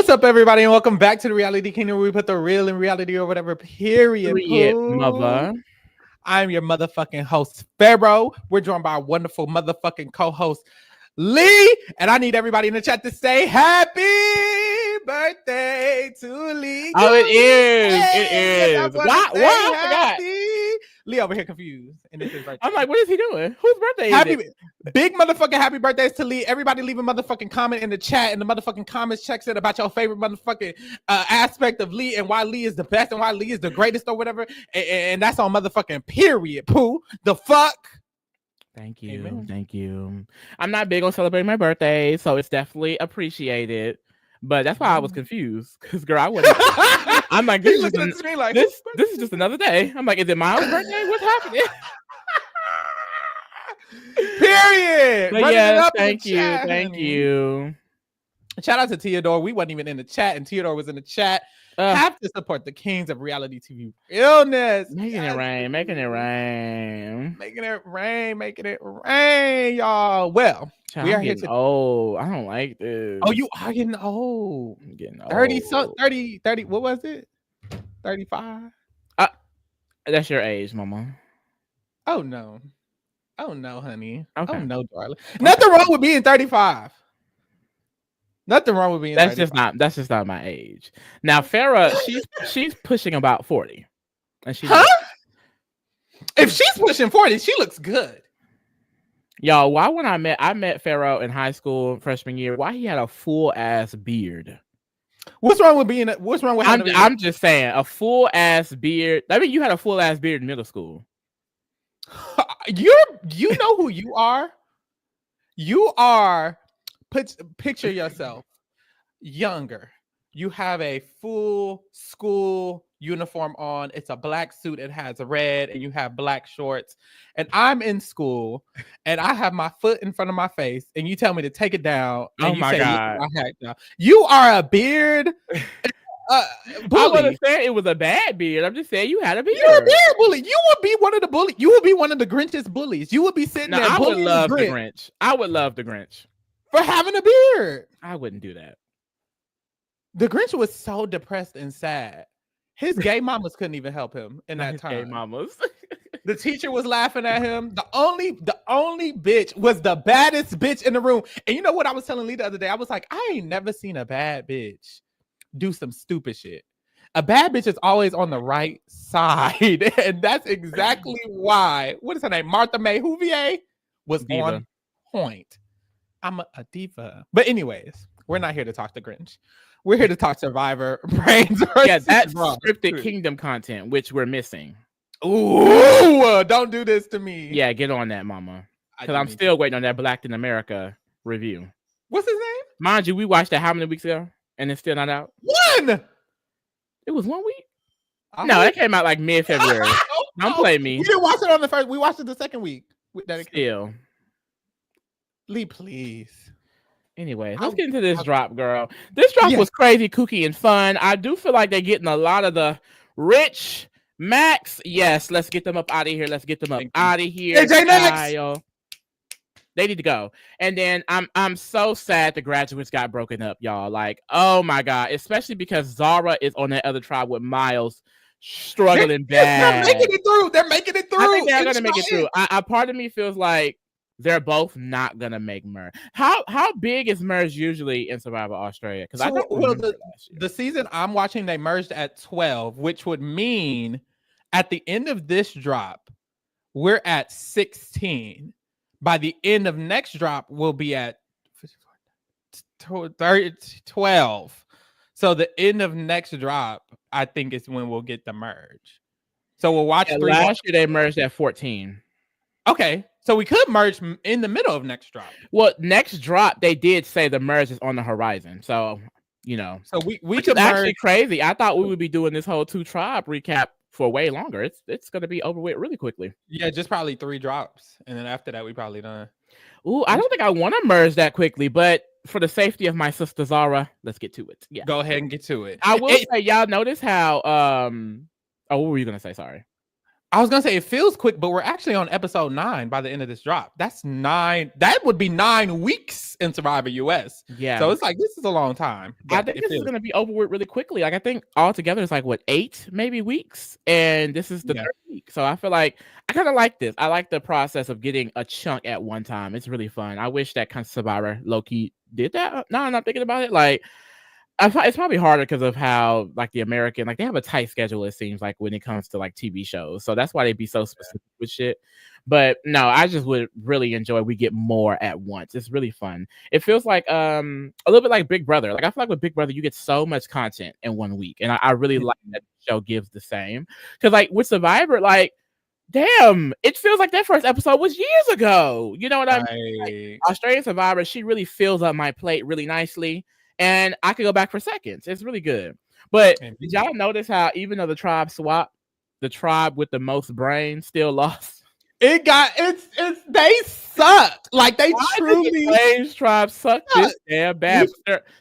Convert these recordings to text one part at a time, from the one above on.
What's up, everybody, and welcome back to the Reality Kingdom, where we put the real in reality or whatever, period. Mother. I'm your motherfucking host, Pharaoh. We're joined by our wonderful motherfucking co-host, Lee, and I need everybody in the chat to say happy birthday to Lee. Oh, it is. It is. Why I forgot? Lee over here confused, and it's his birthday. I'm like, what is he doing? Whose birthday is it? Big motherfucking happy birthdays to Lee. Everybody leave a motherfucking comment in the chat, and the motherfucking comments checks it about your favorite motherfucking aspect of Lee and why Lee is the best and why Lee is the greatest or whatever. And that's on motherfucking period. Pooh. The fuck. Thank you. Amen. Thank you. I'm not big on celebrating my birthday, so it's definitely appreciated. But that's why I was confused. Because girl, I wasn't. I'm like, this is just another day. I'm like, is it Miles' birthday? What's happening? Period. But yes, thank you. Shout out to Theodore. We wasn't even in the chat, and Theodore was in the chat. Have to support the kings of reality TV illness. Making it rain, y'all. Well, we are getting old. I don't like this. Oh, you are getting old. I'm getting old. 30, what was it? 35? That's your age, mama. Oh no, honey. Okay. Oh no, darling. Nothing wrong with being 35. Nothing wrong with being. That's just not my age. Now, Pharaoh, she's pushing about 40, and she. If she's pushing 40, she looks good. Y'all, why when I met Pharaoh in high school freshman year? Why he had a full ass beard? What's wrong with being? What's wrong with? I'm just saying a full ass beard. I mean, you had a full ass beard in middle school. You know who you are. You are. Picture yourself younger. You have a full school uniform on. It's a black suit. It has red, and you have black shorts. And I'm in school, and I have my foot in front of my face, and you tell me to take it down. Oh my god! You are a beard. I wasn't saying it was a bad beard. I'm just saying you had a beard. You're a beard bully. You would be one of the bullies. You would be one of the Grinch's bullies. You would be sitting there. I would love the Grinch. I would love the Grinch for having a beard. I wouldn't do that. The Grinch was so depressed and sad. His gay mamas couldn't even help him in that time. Gay mamas. The teacher was laughing at him. The only bitch was the baddest bitch in the room. And you know what I was telling Lee the other day? I was like, I ain't never seen a bad bitch do some stupid shit. A bad bitch is always on the right side. And that's exactly why, what is her name? Martha May Huvier was diva. On point. I'm a diva. But anyways, we're not here to talk to Grinch. We're here to talk Survivor. Brains. Yeah, that's scripted kingdom content, which we're missing. Ooh, don't do this to me. Yeah, get on that, mama. Because I'm still waiting on that Black in America review. What's his name? Mind you, we watched that how many weeks ago? And it's still not out? One! It was 1 week? No, that came out like mid-February. Don't play me. We didn't watch it on the first. We watched it the second week. Still. Lee, please. Anyway, let's get into this drop, girl. This drop was crazy, kooky, and fun. I do feel like they're getting a lot of the rich Max. Yes, let's get them up out of here. Let's get them up out of here. AJ Max. They need to go. And then I'm so sad the graduates got broken up, y'all. Like, oh my god, especially because Zara is on that other tribe with Miles struggling bad. They're making it through. They're making it through. I think they're gonna make it through. A part of me feels like they're both not gonna make merge. How big is merge usually in Survivor Australia? Because I don't remember last year. The season I'm watching, they merged at 12, which would mean at the end of this drop, we're at 16. By the end of next drop, we'll be at 12. So the end of next drop, I think, is when we'll get the merge. So we'll watch. Last year they merged at 14. Okay, so we could merge in the middle of next drop. Well, next drop they did say the merge is on the horizon. So so we could actually crazy. I thought we would be doing this whole 2 tribe recap for way longer. It's gonna be over with really quickly. Yeah, just probably 3 drops, and then after that we probably done. Ooh, I don't think I want to merge that quickly, but for the safety of my sister Zara, let's get to it. Yeah, go ahead and get to it. I will say, y'all notice how what were you gonna say? Sorry. I was gonna say it feels quick, but we're actually on episode 9 by the end of this drop. That's 9. That would be 9 weeks in Survivor US. Yeah. So it's like this is a long time. I think this is gonna be over with really quickly. Like I think altogether it's like 8 maybe weeks, and this is the 3rd week. So I feel like I kind of like this. I like the process of getting a chunk at one time. It's really fun. I wish that kind of Survivor low key did that. No, I'm not thinking about it. Like it's probably harder because of how like the American, like they have a tight schedule, it seems like, when it comes to like TV shows. So that's why they be so specific with shit. But no, I just would really enjoy we get more at once. It's really fun. It feels like a little bit like Big Brother. Like I feel like with Big Brother, you get so much content in 1 week. And I really like that the show gives the same. Because like with Survivor, like damn, it feels like that first episode was years ago. You know what I mean? Like, Australian Survivor, she really fills up my plate really nicely. And I could go back for seconds. It's really good. But did y'all notice how even though the tribe swapped, the tribe with the most brains still lost? It got they sucked. Like they truly Brains tribe sucked this damn bad.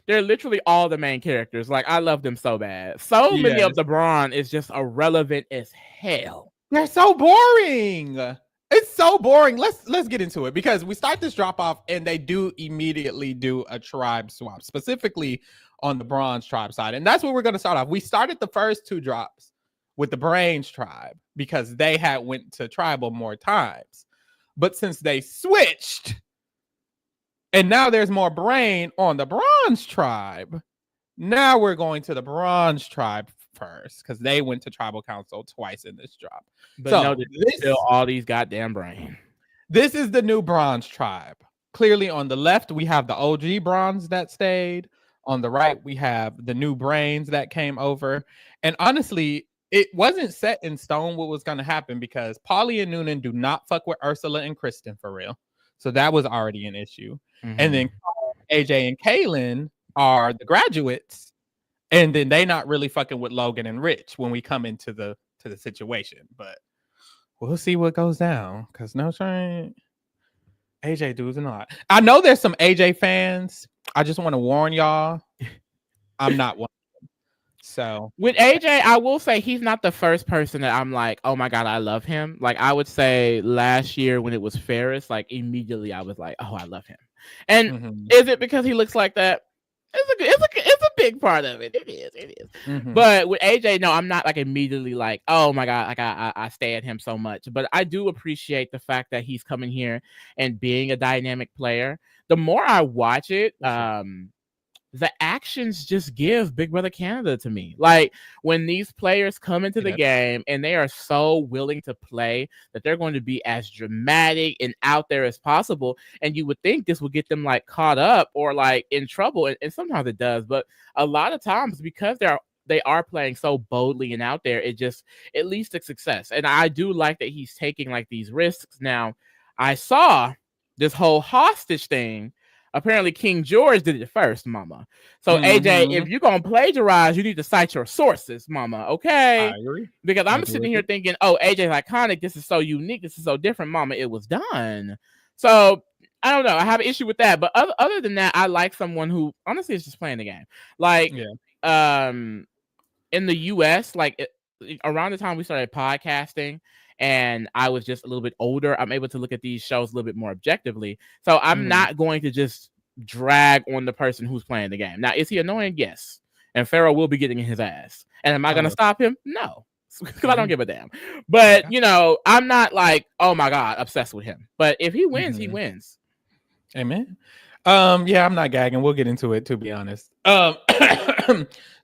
They're literally all the main characters. Like I love them so bad. So many of the Brawn is just irrelevant as hell. They're so boring. It's so boring. Let's get into it because we start this drop off and they do immediately do a tribe swap, specifically on the Brawn's tribe side. And that's where we're going to start off. We started the first 2 drops with the Brains tribe because they had went to tribal more times. But since they switched and now there's more brain on the Brawn's tribe, now we're going to the Brawn's tribe first because they went to tribal council twice in this drop. But so no, this still all these goddamn brain. This is the new Brawn's tribe. Clearly on the left, we have the OG Brawns that stayed. On the right, we have the new brains that came over. And honestly, it wasn't set in stone what was going to happen because Paulie and Noonan do not fuck with Ursula and Kristen for real. So that was already an issue. And then AJ and Kaylin are the graduates. And then they not really fucking with Logan and Rich when we come into the situation. But we'll see what goes down. Because no train. AJ dudes and all. I know there's some AJ fans. I just want to warn y'all. I'm not one of them. So with AJ, I will say he's not the first person that I'm like, oh my God, I love him. Like I would say last year when it was Ferris, like immediately I was like, oh, I love him. And is it because he looks like that? It's a big part of it. It is. But with AJ, no, I'm not like immediately like, oh my God, like I stay at him so much. But I do appreciate the fact that he's coming here and being a dynamic player. The more I watch it, the actions just give Big Brother Canada to me. Like when these players come into the game and they are so willing to play that they're going to be as dramatic and out there as possible. And you would think this would get them like caught up or like in trouble. And sometimes it does. But a lot of times because they are playing so boldly and out there, it leads to success. And I do like that he's taking like these risks. Now, I saw this whole hostage thing. Apparently, King George did it first, mama. So, AJ, if you're going to plagiarize, you need to cite your sources, mama, okay? I agree. Because I'm sitting here thinking, oh, AJ's iconic. This is so unique. This is so different, mama. It was done. So, I don't know. I have an issue with that. But other than that, I like someone who, honestly, is just playing the game. Like, in the U.S., like, around the time we started podcasting, and I was just a little bit older, I'm able to look at these shows a little bit more objectively. So I'm not going to just drag on the person who's playing the game. Now, is he annoying? Yes. And Pharaoh will be getting in his ass. And am I going to stop him? No. Because I don't give a damn. But, you know, I'm not like, oh my God, obsessed with him. But if he wins, he wins. Amen. Yeah, I'm not gagging. We'll get into it, to be honest.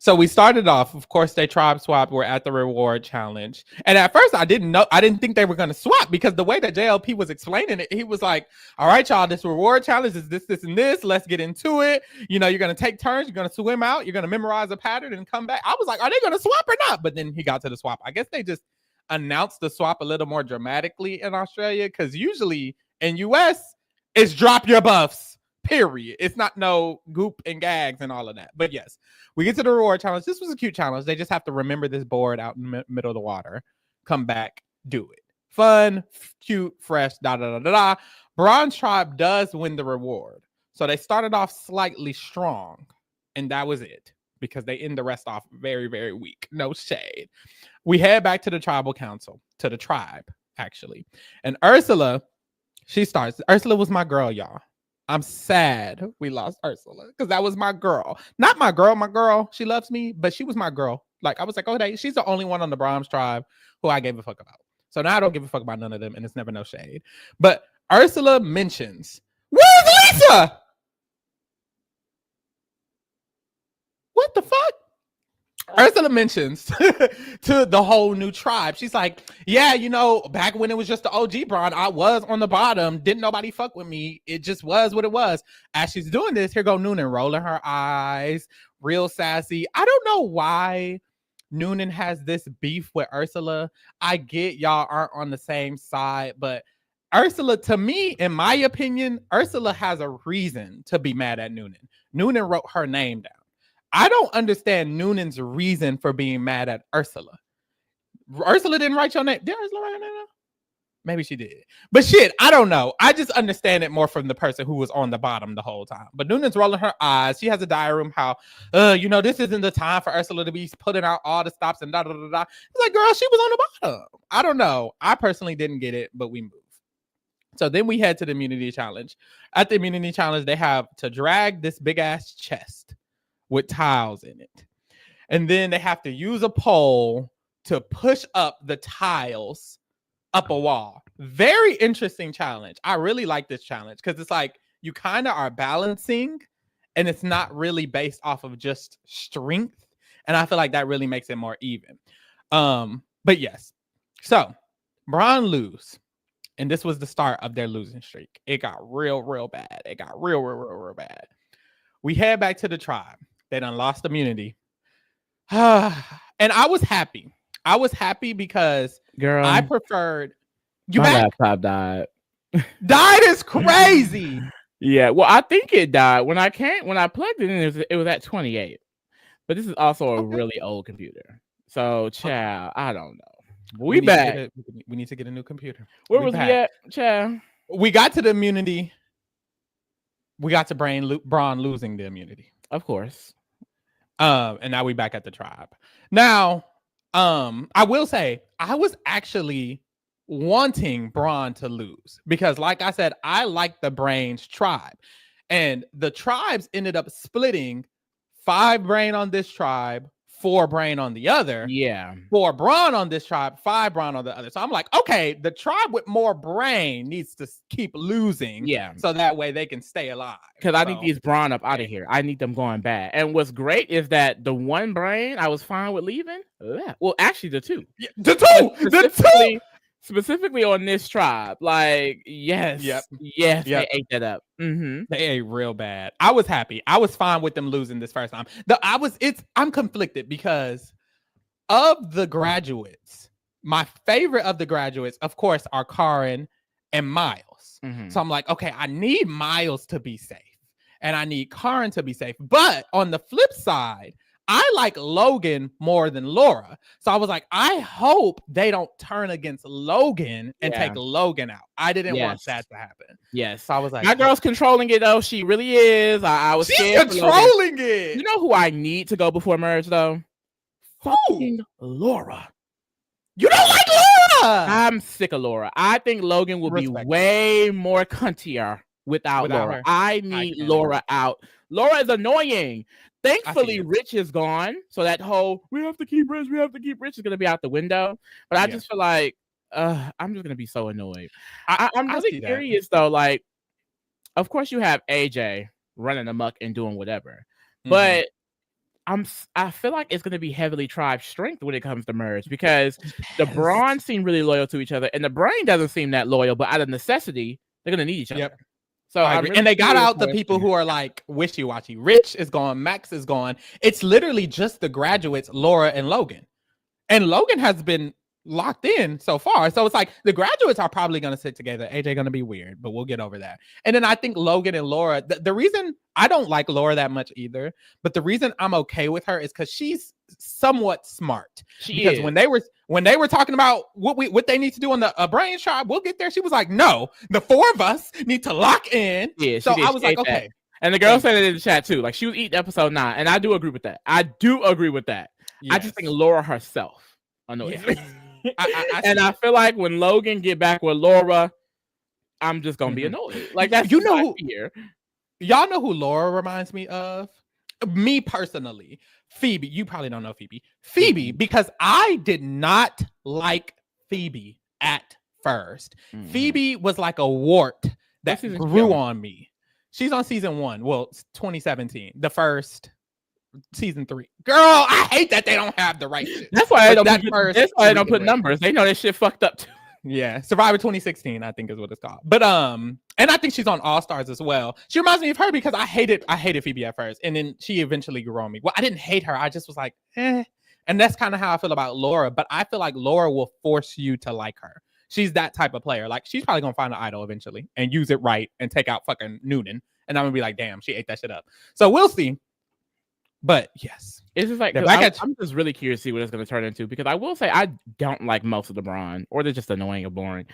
So we started off, of course, they tribe swapped. We're at the reward challenge. And at first I didn't think they were going to swap because the way that JLP was explaining it, he was like, all right, y'all, this reward challenge is this, and this. Let's get into it. You know, you're going to take turns. You're going to swim out. You're going to memorize a pattern and come back. I was like, are they going to swap or not? But then he got to the swap. I guess they just announced the swap a little more dramatically in Australia because usually in US, it's drop your buffs. Period. It's not no goop and gags and all of that. But yes, we get to the reward challenge. This was a cute challenge. They just have to remember this board out in the middle of the water. Come back, do it. Fun, cute, fresh, Brawn Tribe does win the reward. So they started off slightly strong. And that was it. Because they end the rest off very, very weak. No shade. We head back to the tribal council, to the tribe, actually. And Ursula, she starts. Ursula was my girl, y'all. I'm sad we lost Ursula because that was my girl. Not my girl. She loves me, but she was my girl. Like, I was like, oh, she's the only one on the Brawn Tribe who I gave a fuck about. So now I don't give a fuck about none of them, and it's never no shade. But Ursula mentions, where's Lisa? What the fuck? Ursula mentions to the whole new tribe. She's like, yeah, you know, back when it was just the OG Brawn, I was on the bottom. Didn't nobody fuck with me. It just was what it was. As she's doing this, here go Noonan rolling her eyes, real sassy. I don't know why Noonan has this beef with Ursula. I get y'all aren't on the same side, but Ursula, to me, in my opinion, Ursula has a reason to be mad at Noonan. Noonan wrote her name down. I don't understand Noonan's reason for being mad at Ursula. Ursula didn't write your name. Did Ursula write your name down? Maybe she did. But shit, I don't know. I just understand it more from the person who was on the bottom the whole time. But Noonan's rolling her eyes. She has a diary room how, you know, this isn't the time for Ursula to be putting out all the stops and da-da-da-da. It's like, girl, she was on the bottom. I don't know. I personally didn't get it, but we moved. So then we head to the immunity challenge. At the immunity challenge, they have to drag this big-ass chest with tiles in it. And then they have to use a pole to push up the tiles up a wall. Very interesting challenge. I really like this challenge because it's like you kind of are balancing and it's not really based off of just strength. And I feel like that really makes it more even. But yes. So Brawn lose. And this was the start of their losing streak. It got real bad. It got real bad. We head back to the tribe. They done lost immunity. And I was happy. I was happy because girl, I preferred you. My back? laptop died. Died is crazy. Yeah, well, I think it died when I plugged it in. It was at 28, but this is also a really old computer. So, child, I don't know. We back. We need to get a new computer. Where was we at, child? We got to the immunity. We got to Brawn losing the immunity, of course. And now we back at the tribe. Now, I will say I was actually wanting Brawn to lose because, like I said, I like the Brains tribe, and the tribes ended up splitting 5 brain on this tribe, 4 brain on the other. Yeah. 4 brawn on this tribe, 5 brawn on the other. So I'm like, okay, the tribe with more brain needs to keep losing. Yeah. So that way they can stay alive. Because I need these brawn up out of here. I need them going bad. And what's great is that the 1 brain I was fine with leaving. Well, actually the 2. Yeah, the 2. Specifically on this tribe, like yes, they ate that up. Mm-hmm. They ate real bad. I was happy. I was fine with them losing this first time. I'm conflicted because of the graduates. My favorite of the graduates, of course, are Karin and Miles. Mm-hmm. So I'm like, okay, I need Miles to be safe, and I need Karin to be safe. But on the flip side, I like Logan more than Laura. So I was like, I hope they don't turn against Logan and take Logan out. I didn't want that to happen. Yes. So I was like, my girl's controlling it though. She really is. I was scared. She's controlling it. You know who I need to go before merge though? Fucking Laura. You don't like Laura? I'm sick of Laura. I think Logan will be way more cuntier without Laura. Her. I need Laura out. Laura is annoying. Thankfully, Rich is gone, so that whole we have to keep Rich is gonna be out the window. But I just feel like I'm just gonna be so annoyed. I'm really curious though. Like, of course, you have AJ running amok and doing whatever, but I feel like it's gonna be heavily tribe strength when it comes to merge because the Brawn seem really loyal to each other, and the Brain doesn't seem that loyal. But out of necessity, they're gonna need each other. So really, and they got out the people who are like wishy-washy. Rich is gone. Max is gone. It's literally just the graduates, Laura and Logan. And Logan has been locked in so far. So it's like the graduates are probably going to sit together. AJ going to be weird, but we'll get over that. And then I think Logan and Laura, the reason I don't like Laura that much either, but the reason I'm okay with her is because she's somewhat smart. Because when they were talking about what they need to do on the Brain Tribe, we'll get there. She was like, no, the 4 of us need to lock in. Yeah, so I was like, okay. That. And the girl said it in the chat too. Like she was eating episode 9, and I do agree with that. Yes. I just think Laura herself annoys me. I feel like when Logan get back with Laura, I'm just gonna be annoyed. Like that's here. Y'all know who Laura reminds me of? Me personally, Phoebe. You probably don't know Phoebe. Phoebe, because I did not like Phoebe at first. Phoebe was like a wart that grew on me. She's on season 1. Well, 2017, the first season 3. Girl, I hate that they don't have the right shit. That's why they don't put numbers. They know that shit fucked up too. Yeah, Survivor 2016, I think is what it's called. But and I think she's on All Stars as well. She reminds me of her because I hated Phoebe at first, and then she eventually grew on me. Well, I didn't hate her. I just was like, eh. And that's kind of how I feel about Laura. But I feel like Laura will force you to like her. She's that type of player. Like, she's probably gonna find an idol eventually and use it right and take out fucking Noonan. And I'm gonna be like, damn, she ate that shit up. So we'll see. But yes, it's just like I'm just really curious to see what it's going to turn into, because I will say I don't like most of the Brawn, or they're just annoying or boring.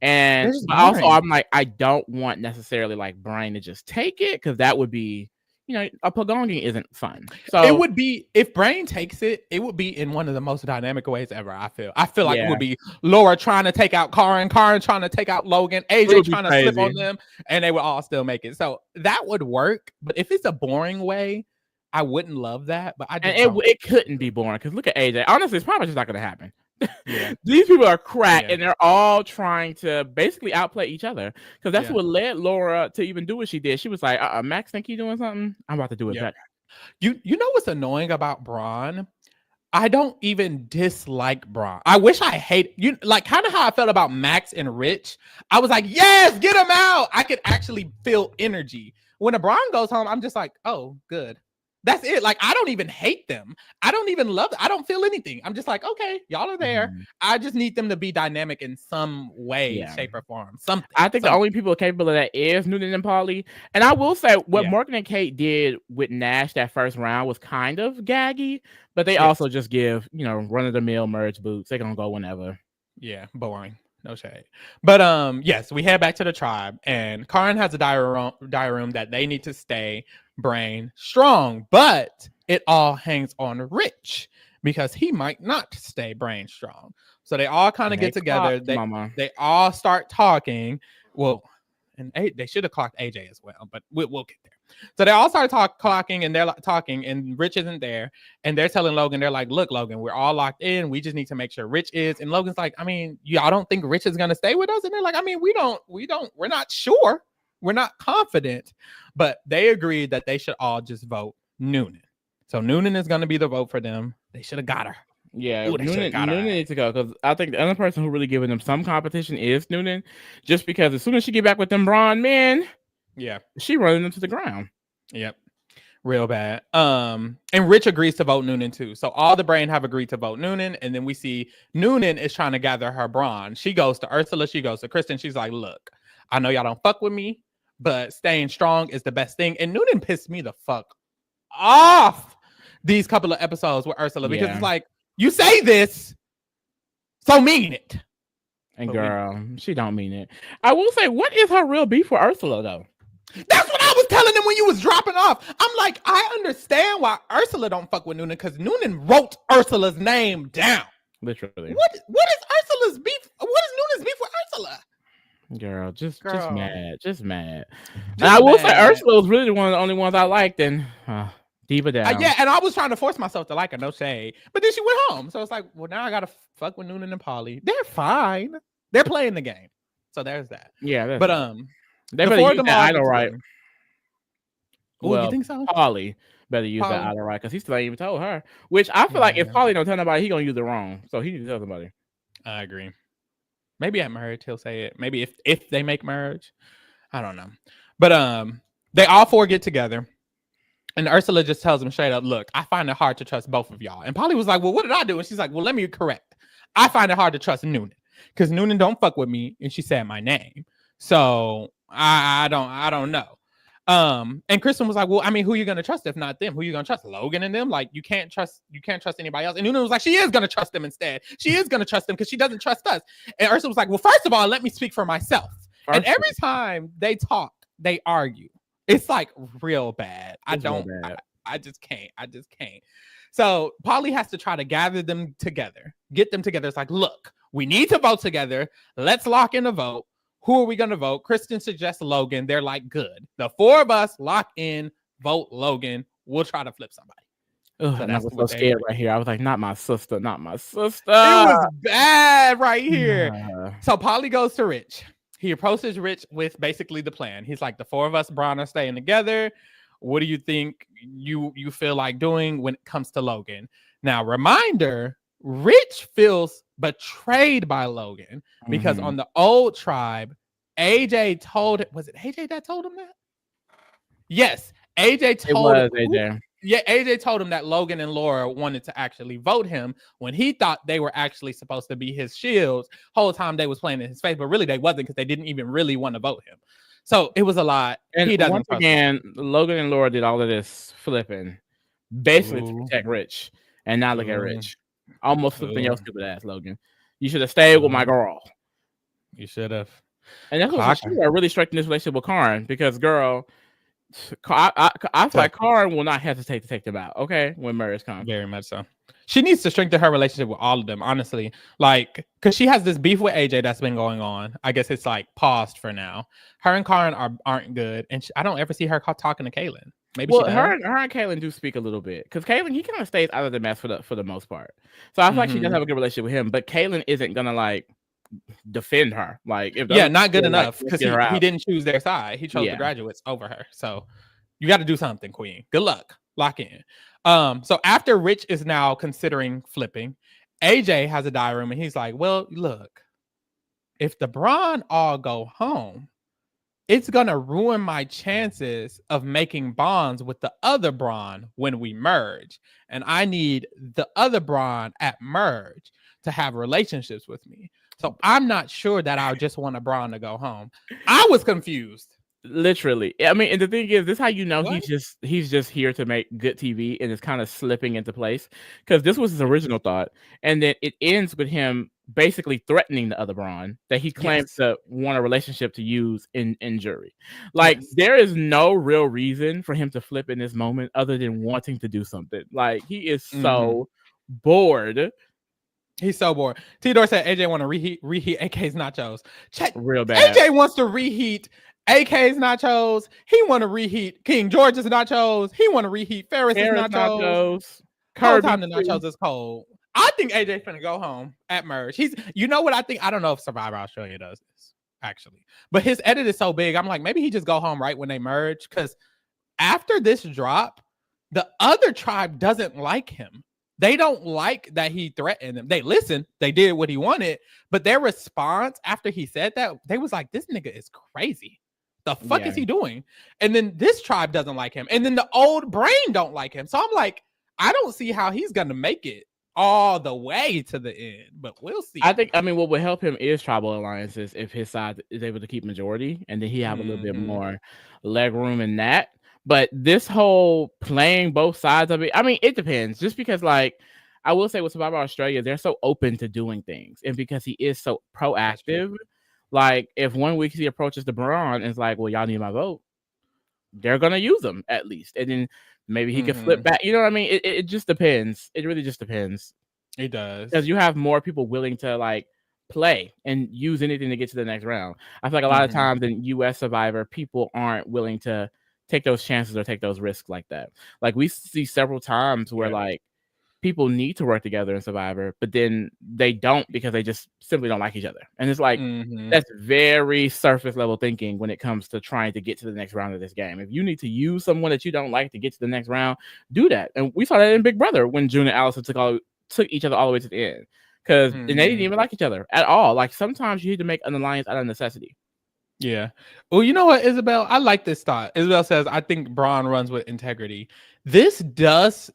And also I'm like, I don't want necessarily like Brain to just take it, because that would be, a pagonging isn't fun. So it would be, if Brain takes it, it would be in one of the most dynamic ways ever. I feel like it would be Laura trying to take out Karen trying to take out Logan, AJ trying to slip on them, and they would all still make it. So that would work. But if it's a boring way, I wouldn't love that, but it couldn't be boring, because look at AJ. Honestly, it's probably just not going to happen. Yeah. These people are crack, and they're all trying to basically outplay each other, because that's what led Laura to even do what she did. She was like, Max think you doing something? I'm about to do it better. You know what's annoying about Braun? I don't even dislike Braun. I wish I hate you, like kind of how I felt about Max and Rich. I was like, yes, get him out. I could actually feel energy. When a Braun goes home, I'm just like, oh, good. That's it. Like, I don't even hate them. I don't even love them. I don't feel anything. I'm just like, okay, y'all are there. I just need them to be dynamic in some way, shape, or form. I think the only people capable of that is Noonan and Pauly. And I will say, what Morgan and Kate did with Nash that first round was kind of gaggy, but they also just give, run-of-the-mill merge boots. They're going to go whenever. Yeah, boring. No shade. But yes, we head back to the tribe, and Karen has a diary room that they need to stay Brain strong, but it all hangs on Rich, because he might not stay Brain strong. So they all kind of get together. They all start talking. Well, and they should have clocked AJ as well, but we'll get there. So they all start clocking, and they're talking, and Rich isn't there. And they're telling Logan, they're like, look, Logan, we're all locked in. We just need to make sure Rich is. And Logan's like, I mean, y'all don't think Rich is going to stay with us? And they're like, I mean, we're not sure. We're not confident. But they agreed that they should all just vote Noonan. So Noonan is going to be the vote for them. They should have got her. Yeah, Noonan needs to go, because I think the other person who really giving them some competition is Noonan, just because as soon as she get back with them Braun men, she running them to the ground. Yep, real bad. And Rich agrees to vote Noonan too. So all the Brain have agreed to vote Noonan, and then we see Noonan is trying to gather her Brawn. She goes to Ursula, she goes to Kristen. She's like, look, I know y'all don't fuck with me, but staying strong is the best thing. And Noonan pissed me the fuck off these couple of episodes with Ursula, because it's like, you say this, so mean it. And girl, she don't mean it. I will say, what is her real beef with Ursula though? That's what I was telling them when you was dropping off. I'm like, I understand why Ursula don't fuck with Noonan, because Noonan wrote Ursula's name down. Literally. What is Ursula's beef? What is Noonan's beef with Ursula? Girl, just mad. And I will say, Ursula was really one of the only ones I liked, and diva down. And I was trying to force myself to like her, no shade. But then she went home, so it's like, well, now I gotta fuck with Noonan and Pauly. They're fine. They're playing the game, so there's that. Yeah, but they better use that idol right. Well, you think so? Pauly better use that idol right, because he still ain't even told her. Which I feel like if Pauly don't tell nobody, he gonna use it wrong. So he needs to tell somebody. I agree. Maybe at merge he'll say it. Maybe if they make merge, I don't know. But they all four get together, and Ursula just tells them straight up, "Look, I find it hard to trust both of y'all." And Pauly was like, "Well, what did I do?" And she's like, "Well, let me correct. I find it hard to trust Noonan, because Noonan don't fuck with me, and she said my name. So I don't know." And Kristen was like, well, I mean, who are you gonna trust if not them? Who are you gonna trust? Logan and them? Like, you can't trust anybody else. And Noonan was like, she is gonna trust them instead. She is gonna trust them because she doesn't trust us. And Ursula was like, well, first of all, let me speak for myself. And every time they talk, they argue. It's like real bad. I just can't. So Paulie has to try to gather them together, get them together. It's like, look, we need to vote together. Let's lock in a vote. Who are we going to vote? Kristen suggests Logan. They're like, good. The four of us lock in, vote Logan. We'll try to flip somebody. Ugh, and I was so scared right here. I was like, not my sister, not my sister. It was bad right here. So Paulie goes to Rich. He approaches Rich with basically the plan. He's like, the four of us, Brawn, are staying together. What do you think you feel like doing when it comes to Logan? Now, reminder, Rich feels betrayed by Logan because on the old tribe, AJ told it. Was it AJ that told him that? Yes, AJ told him. AJ. Yeah, AJ told him that Logan and Laura wanted to actually vote him when he thought they were actually supposed to be his shields. Whole time they was playing in his face, but really they wasn't because they didn't even really want to vote him. So it was a lot. And once again, Logan and Laura did all of this flipping, basically to protect Rich. And now look at Rich. Almost flipping your stupid ass, Logan. You should have stayed with my girl. You should have. And that's what you are really striking this relationship with Karen because, girl, I feel like Karen will not hesitate to take them out, okay, when murders come. Very much so. She needs to strengthen her relationship with all of them, honestly. Like, because she has this beef with AJ that's been going on. I guess it's like paused for now. Her and Karen aren't good, and I don't ever see her talking to Kaylin. Maybe her and Kaylin do speak a little bit because Kaylin, he kind of stays out of the mess for the most part. So I feel like she does have a good relationship with him, but Kaylin isn't gonna like defend her. Like, if not good enough because he didn't choose their side. He chose the graduates over her. So you got to do something, Queen. Good luck. Lock in. So after Rich is now considering flipping, AJ has a diary room and he's like, well, look, if the Brawn all go home, it's gonna ruin my chances of making bonds with the other Brawn when we merge. And I need the other Brawn at merge to have relationships with me. So I'm not sure that I just want a Brawn to go home. I was confused. Literally. I mean, and the thing is, this is how you know he's just here to make good TV and it's kind of slipping into place because this was his original thought. And then it ends with him basically threatening the other Brawn that he claims to want a relationship to use in jury. Like, there is no real reason for him to flip in this moment other than wanting to do something. Like, he is so bored. He's so bored. T-Dor said AJ want to reheat AK's nachos. Real bad. AJ wants to reheat AK's nachos. He want to reheat King George's nachos. He want to reheat Ferris's nachos. Whole time the nachos is cold. I think AJ finna go home at merge. You know what I think? I don't know if Survivor Australia does this actually, but his edit is so big. I'm like, maybe he just go home right when they merge because after this drop, the other tribe doesn't like him. They don't like that he threatened them. They listened. They did what he wanted. But their response after he said that, they was like, this nigga is crazy. The fuck is he doing? And then this tribe doesn't like him. And then the old brain don't like him. So I'm like, I don't see how he's going to make it all the way to the end. But we'll see. I mean, what would help him is tribal alliances if his side is able to keep majority. And then he have a little bit more leg room in that. But this whole playing both sides of it, I mean, it depends. Just because, like, I will say with Survivor Australia, they're so open to doing things. And because he is so proactive, like, if 1 week he approaches the Brawn and is like, well, y'all need my vote, they're going to use them at least. And then maybe he can flip back. You know what I mean? It just depends. It really just depends. It does. Because you have more people willing to, like, play and use anything to get to the next round. I feel like a lot of times in US Survivor, people aren't willing to take those chances or take those risks like that. Like, we see several times where like people need to work together in Survivor, but then they don't because they just simply don't like each other. And it's like, that's very surface level thinking when it comes to trying to get to the next round of this game. If you need to use someone that you don't like to get to the next round, do that. And we saw that in Big Brother when June and Allison took each other all the way to the end because they didn't even like each other at all. Like, sometimes you need to make an alliance out of necessity. Yeah. Well, you know what, Isabel? I like this thought. Isabel says, I think Brawn runs with integrity. This has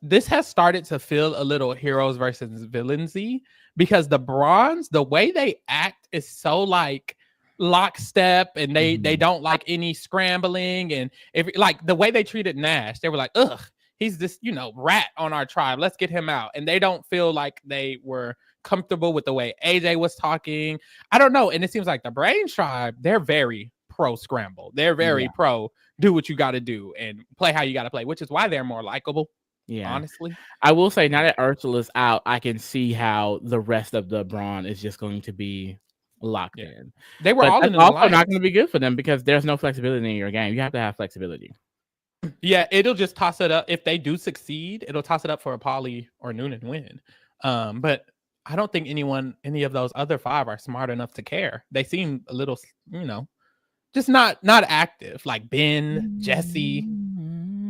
started to feel a little heroes versus villains-y because the Brawns, the way they act is so like lockstep and they don't like any scrambling. And if like the way they treated Nash, they were like, ugh, he's this, rat on our tribe. Let's get him out. And they don't feel like they were comfortable with the way AJ was talking. I don't know. And it seems like the Brawn Tribe, they're very pro scramble. They're very pro do what you got to do and play how you got to play, which is why they're more likable. Yeah. Honestly. I will say, now that Ursula's out, I can see how the rest of the Brawn is just going to be locked in. They were But all that's in an also not alliance. going to be good for them because there's no flexibility in your game. You have to have flexibility. Yeah, it'll just toss it up. If they do succeed, it'll toss it up for a Polly or Noonan win. But I don't think any of those other 5 are smart enough to care. They seem a little, just not active. Like Ben, Jesse,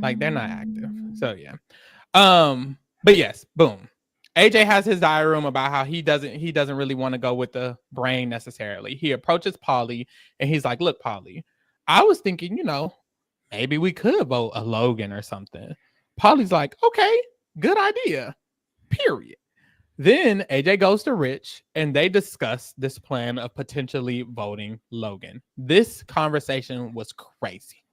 like they're not active. So yeah. But yes, boom. AJ has his diary room about how he doesn't really want to go with the brain necessarily. He approaches Polly and he's like, "Look, Polly, I was thinking, maybe we could vote a Logan or something." Polly's like, "Okay, good idea." Period. Then AJ goes to Rich and they discuss this plan of potentially voting Logan. This conversation was crazy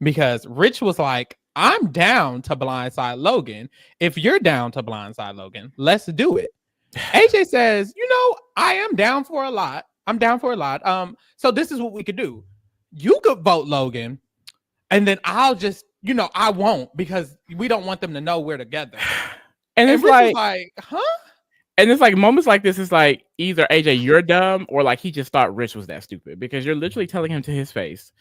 because Rich was like, "I'm down to blindside Logan. If you're down to blindside Logan, let's do it." AJ says, "I am down for a lot. I'm down for a lot. So this is what we could do. You could vote Logan, and then I'll just, I won't because we don't want them to know we're together." And it's Rich like, huh? And it's like moments like this is like either AJ, you're dumb, or like he just thought Rich was that stupid because you're literally telling him to his face.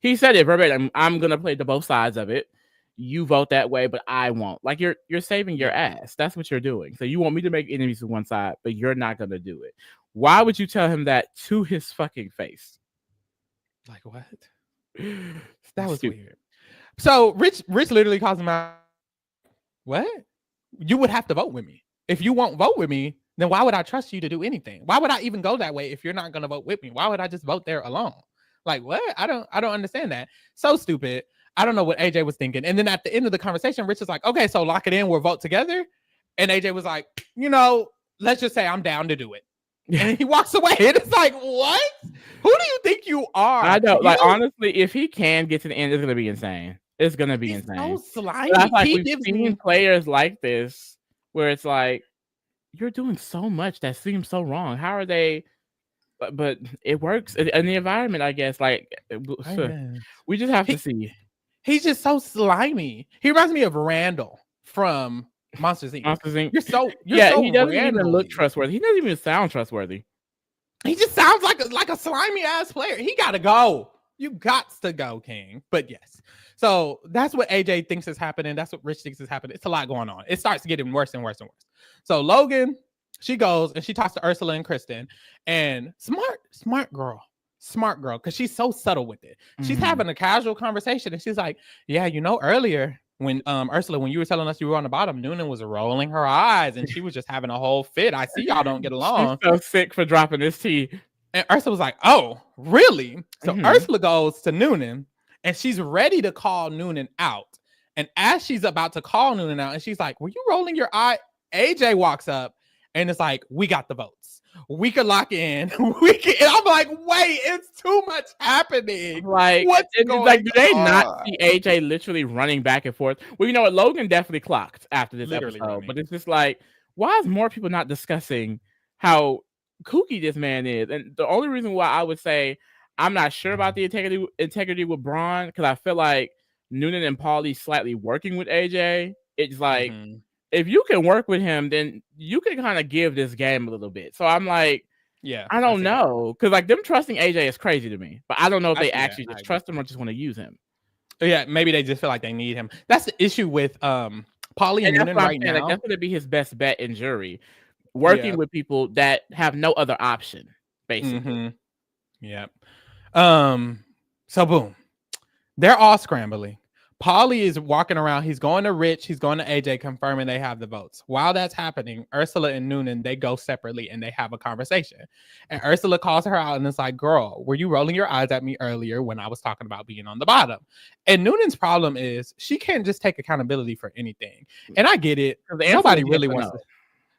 He said it verbatim. I'm gonna play the both sides of it. You vote that way, but I won't. Like you're saving your ass. That's what you're doing. So you want me to make enemies to one side, but you're not gonna do it. Why would you tell him that to his fucking face? Like what? That was weird. So Rich literally calls him out. What? You would have to vote with me. If you won't vote with me, then why would I trust you to do anything? Why would I even go that way if you're not going to vote with me? Why would I just vote there alone? Like what? I don't understand that. So stupid. I don't know what AJ was thinking. And then at the end of the conversation, Rich is like, "Okay, so lock it in. We'll vote together." And AJ was like, "Let's just say I'm down to do it." And he walks away. And it's like, what? Who do you think you are? I know. Honestly, if he can get to the end, it's gonna be insane. It's gonna be insane. So slimy. I like we've seen players like this where it's like, you're doing so much that seems so wrong. How are they? But it works in the environment, I guess. Like we just have to see. He's just so slimy. He reminds me of Randall from Monsters Inc. You're so he doesn't even look trustworthy. He doesn't even sound trustworthy. He just sounds like a slimy ass player. He gotta go. You got to go, King. But yes. So that's what AJ thinks is happening. That's what Rich thinks is happening. It's a lot going on. It starts getting worse and worse and worse. So Logan, she goes and she talks to Ursula and Kristen. And smart girl, because she's so subtle with it. She's having a casual conversation and she's like, "Yeah, earlier when Ursula, when you were telling us you were on the bottom, Noonan was rolling her eyes and she was just having a whole fit. I see y'all don't get along." She's so sick for dropping this tea. And Ursula was like, "Oh, really?" So Ursula goes to Noonan and she's ready to call Noonan out. And as she's about to call Noonan out, and she's like, "Were you rolling your eye?" AJ walks up and it's like, "We got the votes. We could lock in. We can." And I'm like, wait, it's too much happening. Like, what's going on? Do they not see AJ literally running back and forth? Well, you know what? Logan definitely clocked after this episode, but it's just like, why is more people not discussing how kooky this man is? And the only reason why I would say I'm not sure about the integrity with Braun, because I feel like Noonan and Paulie slightly working with AJ. It's like, if you can work with him, then you can kind of give this game a little bit. So I'm like, I don't know, because like them trusting AJ is crazy to me. But I don't know if they actually just trust him or just want to use him. Yeah, maybe they just feel like they need him. That's the issue with Paulie and Noonan right now. Like, that's going to be his best bet in jury, working with people that have no other option, basically. Yeah. So boom, they're all scrambling. Paulie is walking around. He's going to Rich. He's going to AJ, confirming they have the votes. While that's happening, Ursula and Noonan, they go separately and they have a conversation. And Ursula calls her out and it's like, "Girl, were you rolling your eyes at me earlier when I was talking about being on the bottom?" And Noonan's problem is she can't just take accountability for anything. And I get it. Nobody really wants to.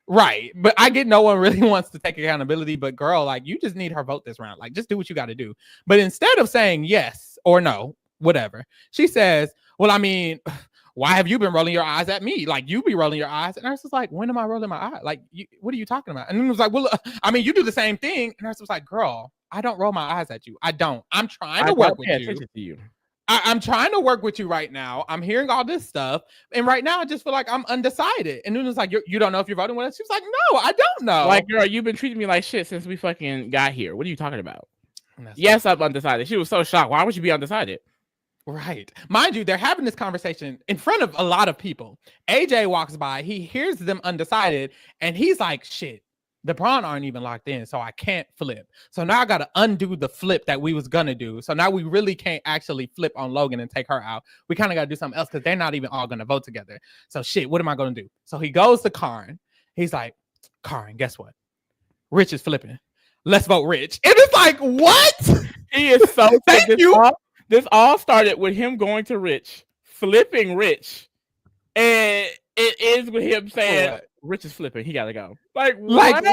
Right. But I get no one really wants to take accountability. But girl, like, you just need her vote this round. Like, just do what you got to do. But instead of saying yes or no, whatever, she says, "Well, I mean, why have you been rolling your eyes at me? Like, you be rolling your eyes." And Ursula's like, "When am I rolling my eye? Like, what are you talking about?" And then it was like, "Well, I mean, you do the same thing." And Ursula's like, "Girl, I don't roll my eyes at you. I don't. I'm trying to work with you. To you. I'm trying to work with you right now. I'm hearing all this stuff, and right now I just feel like I'm undecided. And Nunan's like, you don't know if you're voting with us. She was like, no, I don't know. Like, girl, you've been treating me like shit since we fucking got here. What are you talking about? Yes, I'm undecided. She was so shocked. Why would you be undecided? Right. Mind you, they're having this conversation in front of a lot of people. AJ walks by, he hears them undecided, and he's like, shit, the Brawn aren't even locked in, so I can't flip. So now I got to undo the flip that we was going to do. So now we really can't actually flip on Logan and take her out. We kind of got to do something else because they're not even all going to vote together. So shit, what am I going to do? So he goes to Karn. He's like, Karn, guess what? Rich is flipping. Let's vote Rich. And it's like, what? He is so thank you. This all started with him going to Rich, flipping Rich, and it ends with him saying, Rich is flipping. He got to go. Like what?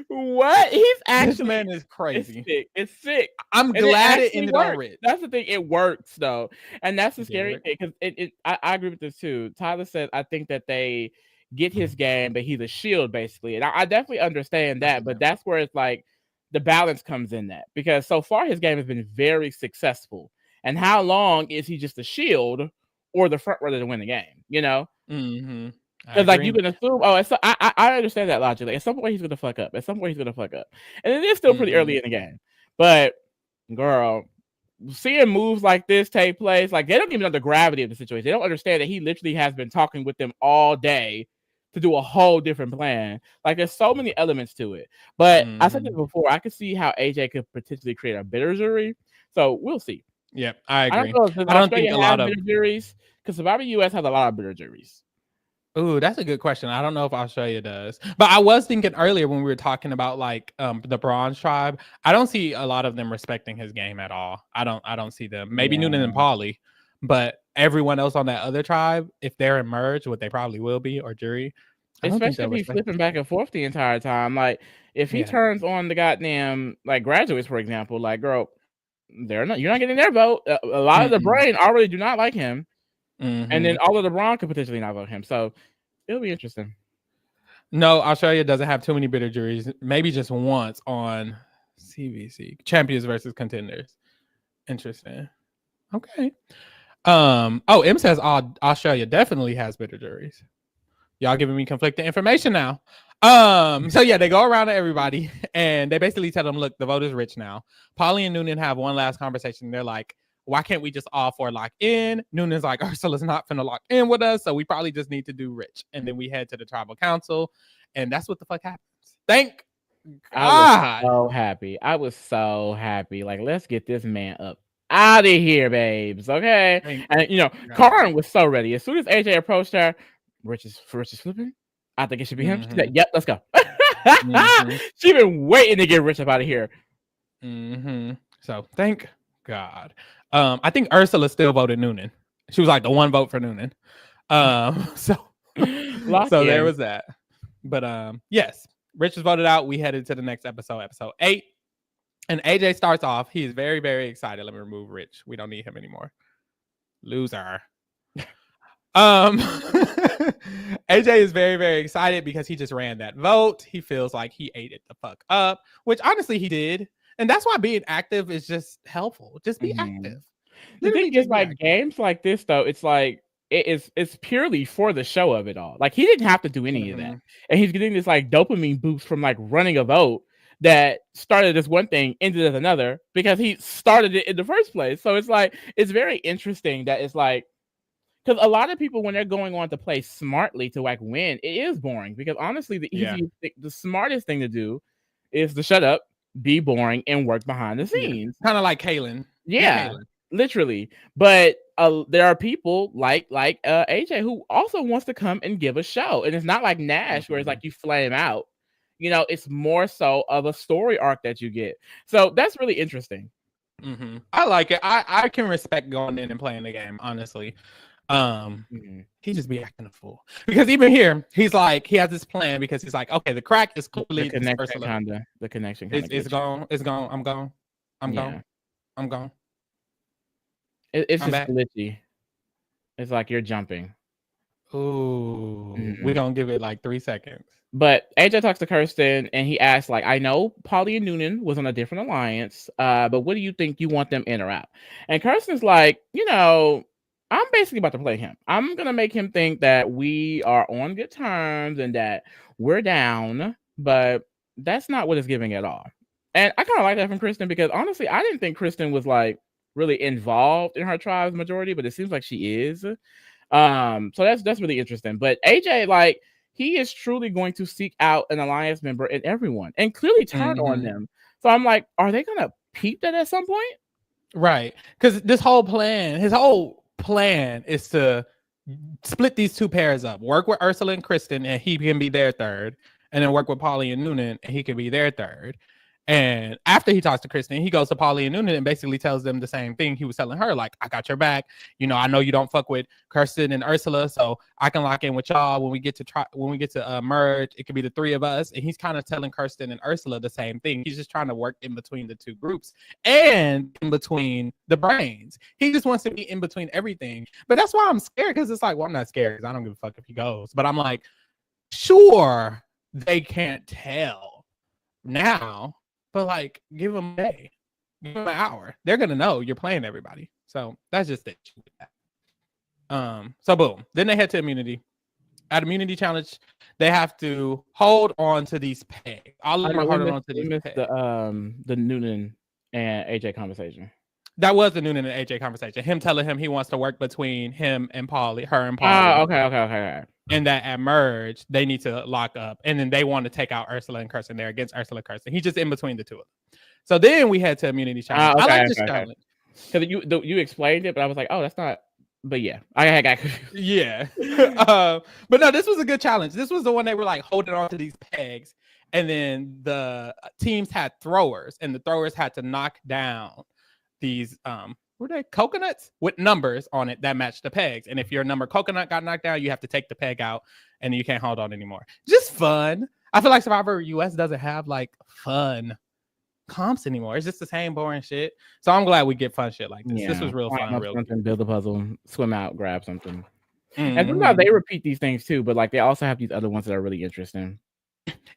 What? He's actually... This man is crazy. It's sick. I'm glad it ended on Rich. That's the thing. It works, though. And that's the scary thing, because I agree with this, too. Tyler said, I think that they get his game, but he's a shield, basically. And I definitely understand that, but that's where it's like, the balance comes in that, because so far his game has been very successful. And how long is he just a shield or the front runner to win the game? You know, because like you can assume, I understand that logically. At some point he's gonna fuck up. And it is still pretty early in the game. But girl, seeing moves like this take place, like they don't even know the gravity of the situation. They don't understand that he literally has been talking with them all day to do a whole different plan. Like there's so many elements to it. But I said this before, I could see how AJ could potentially create a bitter jury. So we'll see. Yep, I agree. I don't think a lot of bitter juries, because Survivor US has a lot of bitter juries. Ooh, that's a good question. I don't know if Australia does. But I was thinking earlier when we were talking about like the Brawn Tribe, I don't see a lot of them respecting his game at all. I don't see them. Maybe Noonan and Pauly, but everyone else on that other tribe, if they're in merge, what they probably will be, or jury, especially if he's flipping back and forth the entire time. Like if he turns on the goddamn like graduates, for example, like girl, you're not getting their vote. A lot of the brain already do not like him, and then all of the Brawn could potentially not vote him. So it'll be interesting. No, Australia doesn't have too many bitter juries. Maybe just once on CVC, champions versus contenders. Interesting. Okay. M says Australia definitely has bitter juries. Y'all giving me conflicting information now. So yeah, they go around to everybody and they basically tell them, look, the vote is Rich now. Pauly and Noonan have one last conversation. They're like, why can't we just all four lock in? Noonan's like, Ursula's not finna lock in with us, so we probably just need to do Rich. And then we head to the tribal council, and that's what the fuck happens. Thank God. I was so happy. Like, let's get this man up out of here, babes. Okay. And Karn was so ready. As soon as AJ approached her, Rich is flipping. I think it should be him. She said, yep, let's go. She been waiting to get Rich up out of here. So thank God. I think Ursula still voted Noonan. She was like the one vote for Noonan. So there was that. But yes, Rich was voted out. We headed to the next episode 8. And AJ starts off. He is very, very excited. Let me remove Rich. We don't need him anymore. Loser. AJ is very, very excited because he just ran that vote. He feels like he ate it the fuck up, which honestly he did. And that's why being active is just helpful. Just be active. The thing is, like games like this, though, it's like it's purely for the show of it all. Like he didn't have to do any of that, and he's getting this like dopamine boost from like running a vote that started as one thing, ended as another, because he started it in the first place. So it's like it's very interesting that it's like, because a lot of people, when they're going on to play smartly to like win, it is boring. Because honestly, the smartest thing to do is to shut up, be boring, and work behind the scenes. Kind of like Kaylin. Literally. But there are people like AJ who also wants to come and give a show. And it's not like Nash where it's like you flame out. It's more so of a story arc that you get. So that's really interesting. I like it. I can respect going in and playing the game, honestly. He just be acting a fool, because even here he's like, he has this plan because he's like, okay, the crack is clearly the connection it's gone. I'm gone. It's just glitchy. It's like you're jumping. Ooh, we're gonna give it like 3 seconds. But AJ talks to Kirsten and he asks, like, I know Paulie and Noonan was on a different alliance, but what do you think, you want them in or out? And Kirsten's like, I'm basically about to play him. I'm gonna make him think that we are on good terms and that we're down, but that's not what it's giving at all. And I kind of like that from Kristen because honestly, I didn't think Kristen was like really involved in her tribe's majority, but it seems like she is. So that's really interesting. But AJ, like, he is truly going to seek out an alliance member in everyone and clearly turn on them. So I'm like, are they gonna peep that at some point? Right. Because his whole plan is to split these two pairs up. Work with Ursula and Kristen, and he can be their third. And then work with Paulie and Noonan, and he can be their third. And after he talks to Kristen, he goes to Paulie and Noonan and basically tells them the same thing he was telling her, like, I got your back. I know you don't fuck with Kirsten and Ursula, so I can lock in with y'all when we get to merge. It could be the three of us. And he's kind of telling Kirsten and Ursula the same thing. He's just trying to work in between the two groups and in between the brains. He just wants to be in between everything. But that's why I'm scared, because it's like, well, I'm not scared because I don't give a fuck if he goes. But I'm like, sure, they can't tell now. But like, give them a day, give them an hour. They're gonna know you're playing everybody. So that's just it. So boom. Then they head to immunity. At immunity challenge, they have to hold on to these pegs. All of them are holding on to these pegs. The Noonan and AJ conversation. That was the Noonan and AJ conversation. Him telling him he wants to work between him and Paulie, her and Oh, Paulie. okay. And that at merge, they need to lock up. And then they want to take out Ursula and Kirsten. They're against Ursula and Kirsten. He's just in between the two of them. So then we head to immunity challenge. I like this challenge. Because you explained it, but I was like, oh, that's not. But yeah, I got confused. Yeah. But no, this was a good challenge. This was the one they were like holding on to these pegs. And then the teams had throwers. And the throwers had to knock down these were they coconuts with numbers on it that match the pegs. And if your number coconut got knocked down, you have to take the peg out and you can't hold on anymore. Just fun. I feel like Survivor US doesn't have like fun comps anymore. It's just the same boring shit. So I'm glad we get fun shit like this. Yeah. This was real fun. Real something, build a puzzle, swim out, grab something. And sometimes they repeat these things too, but like they also have these other ones that are really interesting.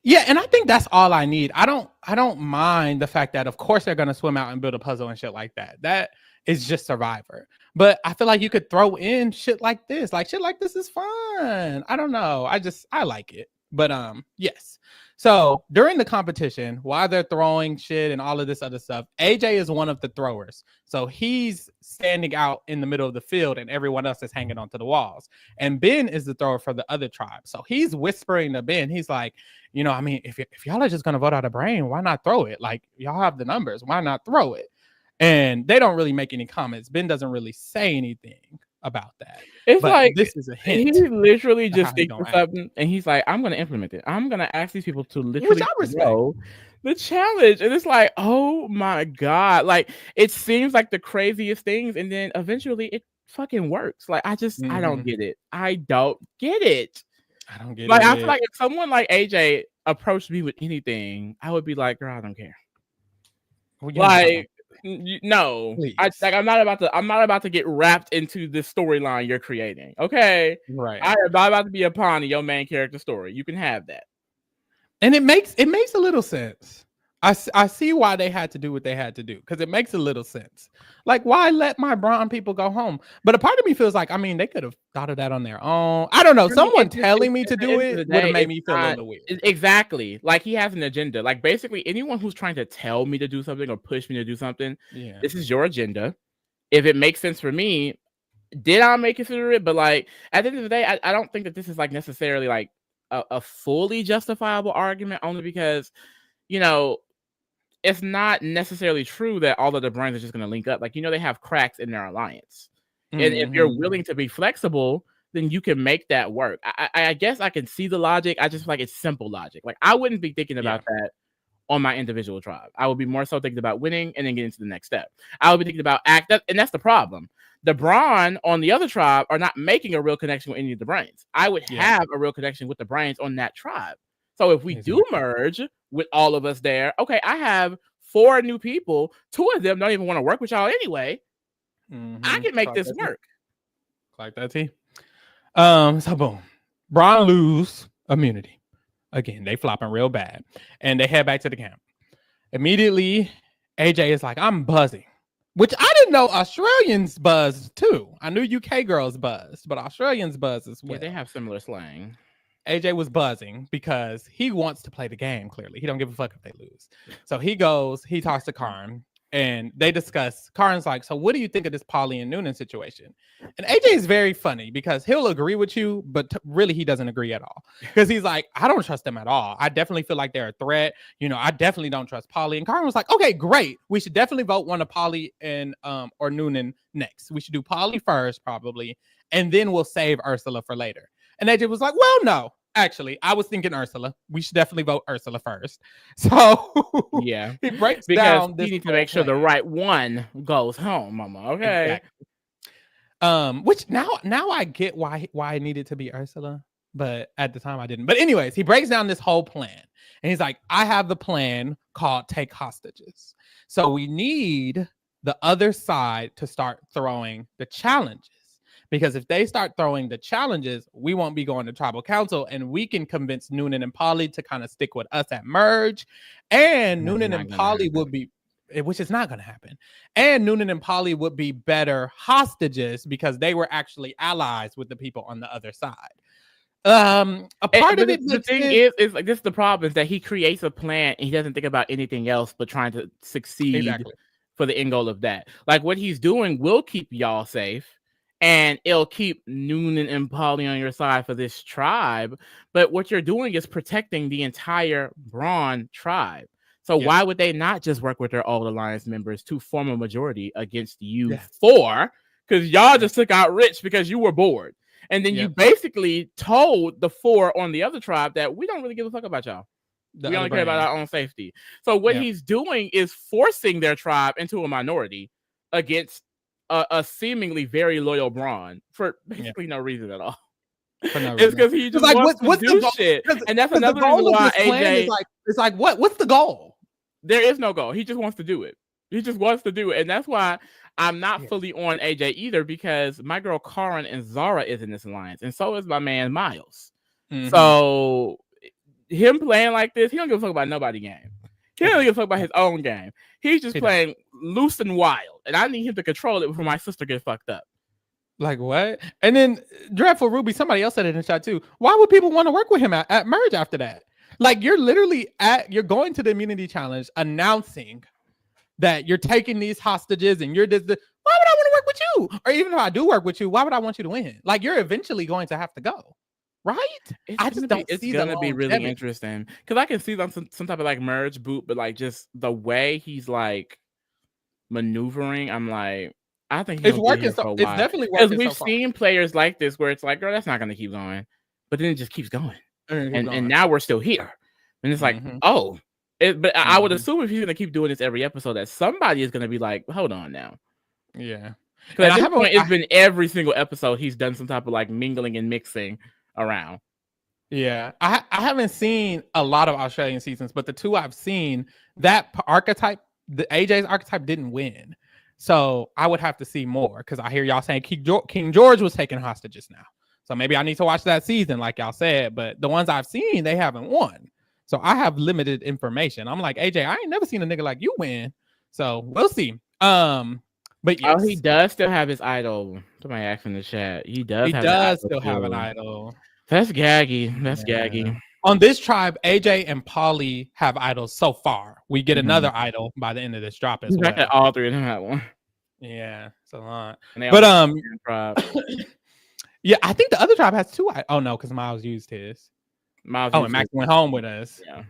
Yeah, and I think that's all I need. I don't mind the fact that of course they're gonna swim out and build a puzzle and shit like that. That is just Survivor. But I feel like you could throw in shit like this. Like shit like this is fun. I don't know. I like it. But yes. So during the competition, while they're throwing shit and all of this other stuff, AJ is one of the throwers. So he's standing out in the middle of the field and everyone else is hanging onto the walls. And Ben is the thrower for the other tribe. So he's whispering to Ben. He's like, I mean, if y'all are just going to vote out a brain, why not throw it? Like, y'all have the numbers. Why not throw it? And they don't really make any comments. Ben doesn't really say anything about that. It's but like this is a hint. He literally just thinks of something and he's like, I'm going to implement it. I'm going to ask these people to literally throw the challenge. And it's like, oh my God. Like, it seems like the craziest things. And then eventually it fucking works. Like, I don't get it. I don't get it. I don't get like, it. I feel like if someone like AJ approached me with anything, I would be like, girl, I don't care. Well, like, no, I'm not about to get wrapped into this storyline you're creating. Okay, right. I am not about to be a pawn in your main character story. You can have that, and it makes a little sense. I see why they had to do what they had to do because it makes a little sense. Like, why let my Brawn people go home? But a part of me feels like, I mean, they could have thought of that on their own. I don't know. Someone telling me to do it would have made me feel a little weird. Exactly. Like, he has an agenda. Like, basically, anyone who's trying to tell me to do something or push me to do something, this is your agenda. If it makes sense for me, I may consider it. But, like, at the end of the day, I don't think that this is, like, necessarily, like, a fully justifiable argument, only because, it's not necessarily true that all of the brands are just going to link up. Like, they have cracks in their alliance. And if you're willing to be flexible, then you can make that work. I guess I can see the logic. I just feel like it's simple logic. Like, I wouldn't be thinking about that on my individual tribe. I would be more so thinking about winning and then getting to the next step. I would be thinking about and that's the problem. The Brawn on the other tribe are not making a real connection with any of the brains. I would have a real connection with the brains on that tribe. So if we do merge with all of us there, okay, I have 4 new people. 2 of them don't even want to work with y'all anyway. I can make this work. Like that, T. So boom, Braun lose immunity again. They flopping real bad, and they head back to the camp. Immediately, AJ is like, "I'm buzzing," which I didn't know Australians buzzed too. I knew UK girls buzzed, but Australians buzz as well. Yeah, they have similar slang. AJ was buzzing because he wants to play the game. Clearly, he don't give a fuck if they lose. So he goes, he talks to Karn, and they discuss. Karn's like, "So what do you think of this Paulie and Noonan situation?" And AJ is very funny because he'll agree with you, but really he doesn't agree at all. Because he's like, "I don't trust them at all. I definitely feel like they're a threat. You know, I definitely don't trust Paulie." And Karn was like, "Okay, great. We should definitely vote one of Paulie and or Noonan next. We should do Paulie first, probably, and then we'll save Ursula for later." And AJ was like, "Well, no, actually, I was thinking Ursula. We should definitely vote Ursula first." So yeah, he breaks because down. He needs to make sure the right one goes home, Mama. Okay. Exactly. Which now I get why it needed to be Ursula, but at the time I didn't. But anyways, he breaks down this whole plan, and he's like, "I have the plan called take hostages. So we need the other side to start throwing the challenges." Because if they start throwing the challenges, we won't be going to tribal council, and we can convince Noonan and Paulie to kind of stick with us at merge. And Noonan and Paulie would be, which is not going to happen. And Noonan and Paulie would be better hostages because they were actually allies with the people on the other side. A part of it. The thing is like this. The problem is that he creates a plan and he doesn't think about anything else but trying to succeed for the end goal of that. Like what he's doing will keep y'all safe. And it'll keep Noonan and Paulie on your side for this tribe. But what you're doing is protecting the entire Brawn tribe. So why would they not just work with their old alliance members to form a majority against you four? Because y'all just took out Rich because you were bored. And then you basically told the four on the other tribe that we don't really give a fuck about y'all. We only care about our own safety. So what he's doing is forcing their tribe into a minority against a seemingly very loyal Brawn for basically no reason at all. It's because he just like wants to do shit, and that's another reason why AJ is like, what's the goal? There is no goal. He just wants to do it. He just wants to do it, and that's why I'm not fully on AJ either, because my girl Karin and Zara is in this alliance, and so is my man Miles. So him playing like this, he don't give a fuck about nobody game. He don't give a fuck about his own game. He's just playing loose and wild, and I need him to control it before my sister gets fucked up. Like what? And then Dreadful Ruby, somebody else said it in the chat too. Why would people want to work with him at merge after that? Like you're literally you're going to the immunity challenge announcing that you're taking these hostages and you're just why would I want to work with you? Or even if I do work with you, why would I want you to win? Like you're eventually going to have to go. Right? I just don't see it's gonna be really interesting because I can see some type of like merge boot, but like just the way he's like maneuvering, I'm like, I think it's working. It's definitely working. Because we've seen players like this where it's like, girl, that's not gonna keep going, but then it just keeps going, and now we're still here, and it's like, but I would assume if he's gonna keep doing this every episode, that somebody is gonna be like, hold on now, yeah. Because at this point, it's been every single episode he's done some type of like mingling and mixing around. Yeah, I haven't seen a lot of Australian seasons, but the two I've seen, that archetype, the AJ's archetype didn't win. So I would have to see more because I hear y'all saying King George was taking hostages now. So maybe I need to watch that season, like y'all said. But the ones I've seen, they haven't won. So I have limited information. I'm like, AJ, I ain't never seen a nigga like you win. So we'll see. But yes. He does still have his idol. Somebody asked in the chat. He does still have an idol. That's gaggy. That's gaggy. On this tribe, AJ and Paulie have idols so far. We get another idol by the end of this drop as well. All three of them have one. Yeah, it's a lot. But yeah, I think the other tribe has two. Oh no, because Miles used his. And Max went home with us. Yeah.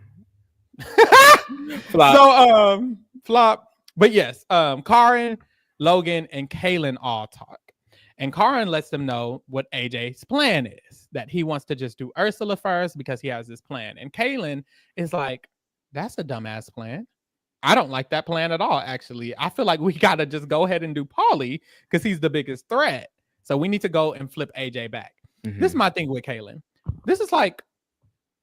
Flop. So flop. But yes, Karin, Logan, and Kaylin all talk. And Karin lets them know what AJ's plan is, that he wants to just do Ursula first because he has this plan. And Kaylin is like, that's a dumbass plan. I don't like that plan at all, actually. I feel like we got to just go ahead and do Paulie because he's the biggest threat. So we need to go and flip AJ back. This is my thing with Kaylin. This is like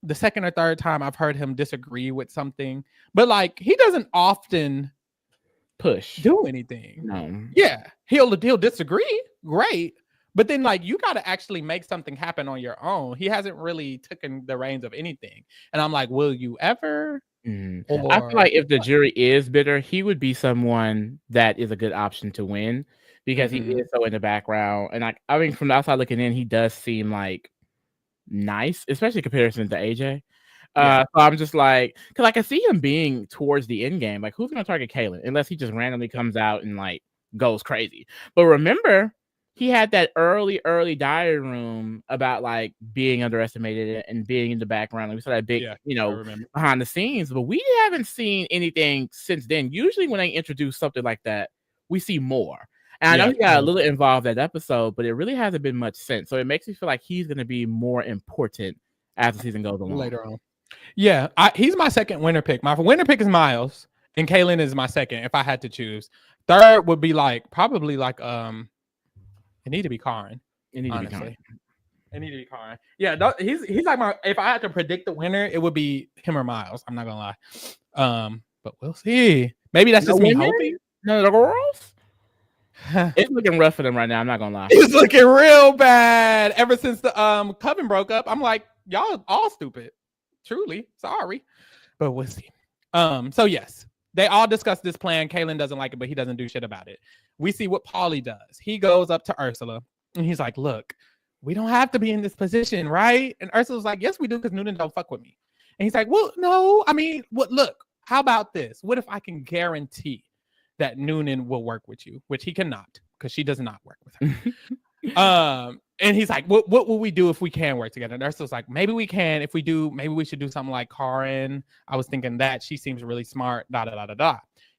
the second or third time I've heard him disagree with something. But like, he doesn't often do anything. No. Yeah, he'll disagree. Great. But then, like, you got to actually make something happen on your own. He hasn't really taken the reins of anything. And I'm like, will you ever? I feel like if the jury is bitter, he would be someone that is a good option to win because he is so in the background. And I mean, from the outside looking in, he does seem like nice, especially in comparison to AJ. So I'm just like, because I can see him being towards the end game. Like, who's going to target Kaylin unless he just randomly comes out and like goes crazy? But remember, he had that early diary room about like being underestimated and being in the background. And we saw that big, behind the scenes, but we haven't seen anything since then. Usually when they introduce something like that, we see more. And I know he got a little involved that episode, but it really hasn't been much since. So it makes me feel like he's going to be more important as the season goes along. Later on. Yeah, he's my second winner pick. My winner pick is Miles, and Kaylin is my second if I had to choose. Third would be like probably like it need to be Karin. It need to be Karin. It need to be Karin. Yeah, he's like my. If I had to predict the winner, it would be him or Miles. I'm not gonna lie. But we'll see. Maybe that's just me hoping. No, the girls. It's looking rough for them right now. I'm not gonna lie. It's looking real bad. Ever since the coven broke up, I'm like, y'all all stupid. Truly, sorry, but we'll see. So yes, they all discuss this plan. Kaylin doesn't like it, but he doesn't do shit about it. We see what Paulie does. He goes up to Ursula and he's like, look, we don't have to be in this position, right? And Ursula's like, yes, we do, because Noonan don't fuck with me. And he's like, well, no, I mean, look, how about this? What if I can guarantee that Noonan will work with you, which he cannot, because she does not work with her. And he's like, what will we do if we can work together? And Ursula's like, maybe we can. If we do, maybe we should do something like Karin. I was thinking that she seems really smart,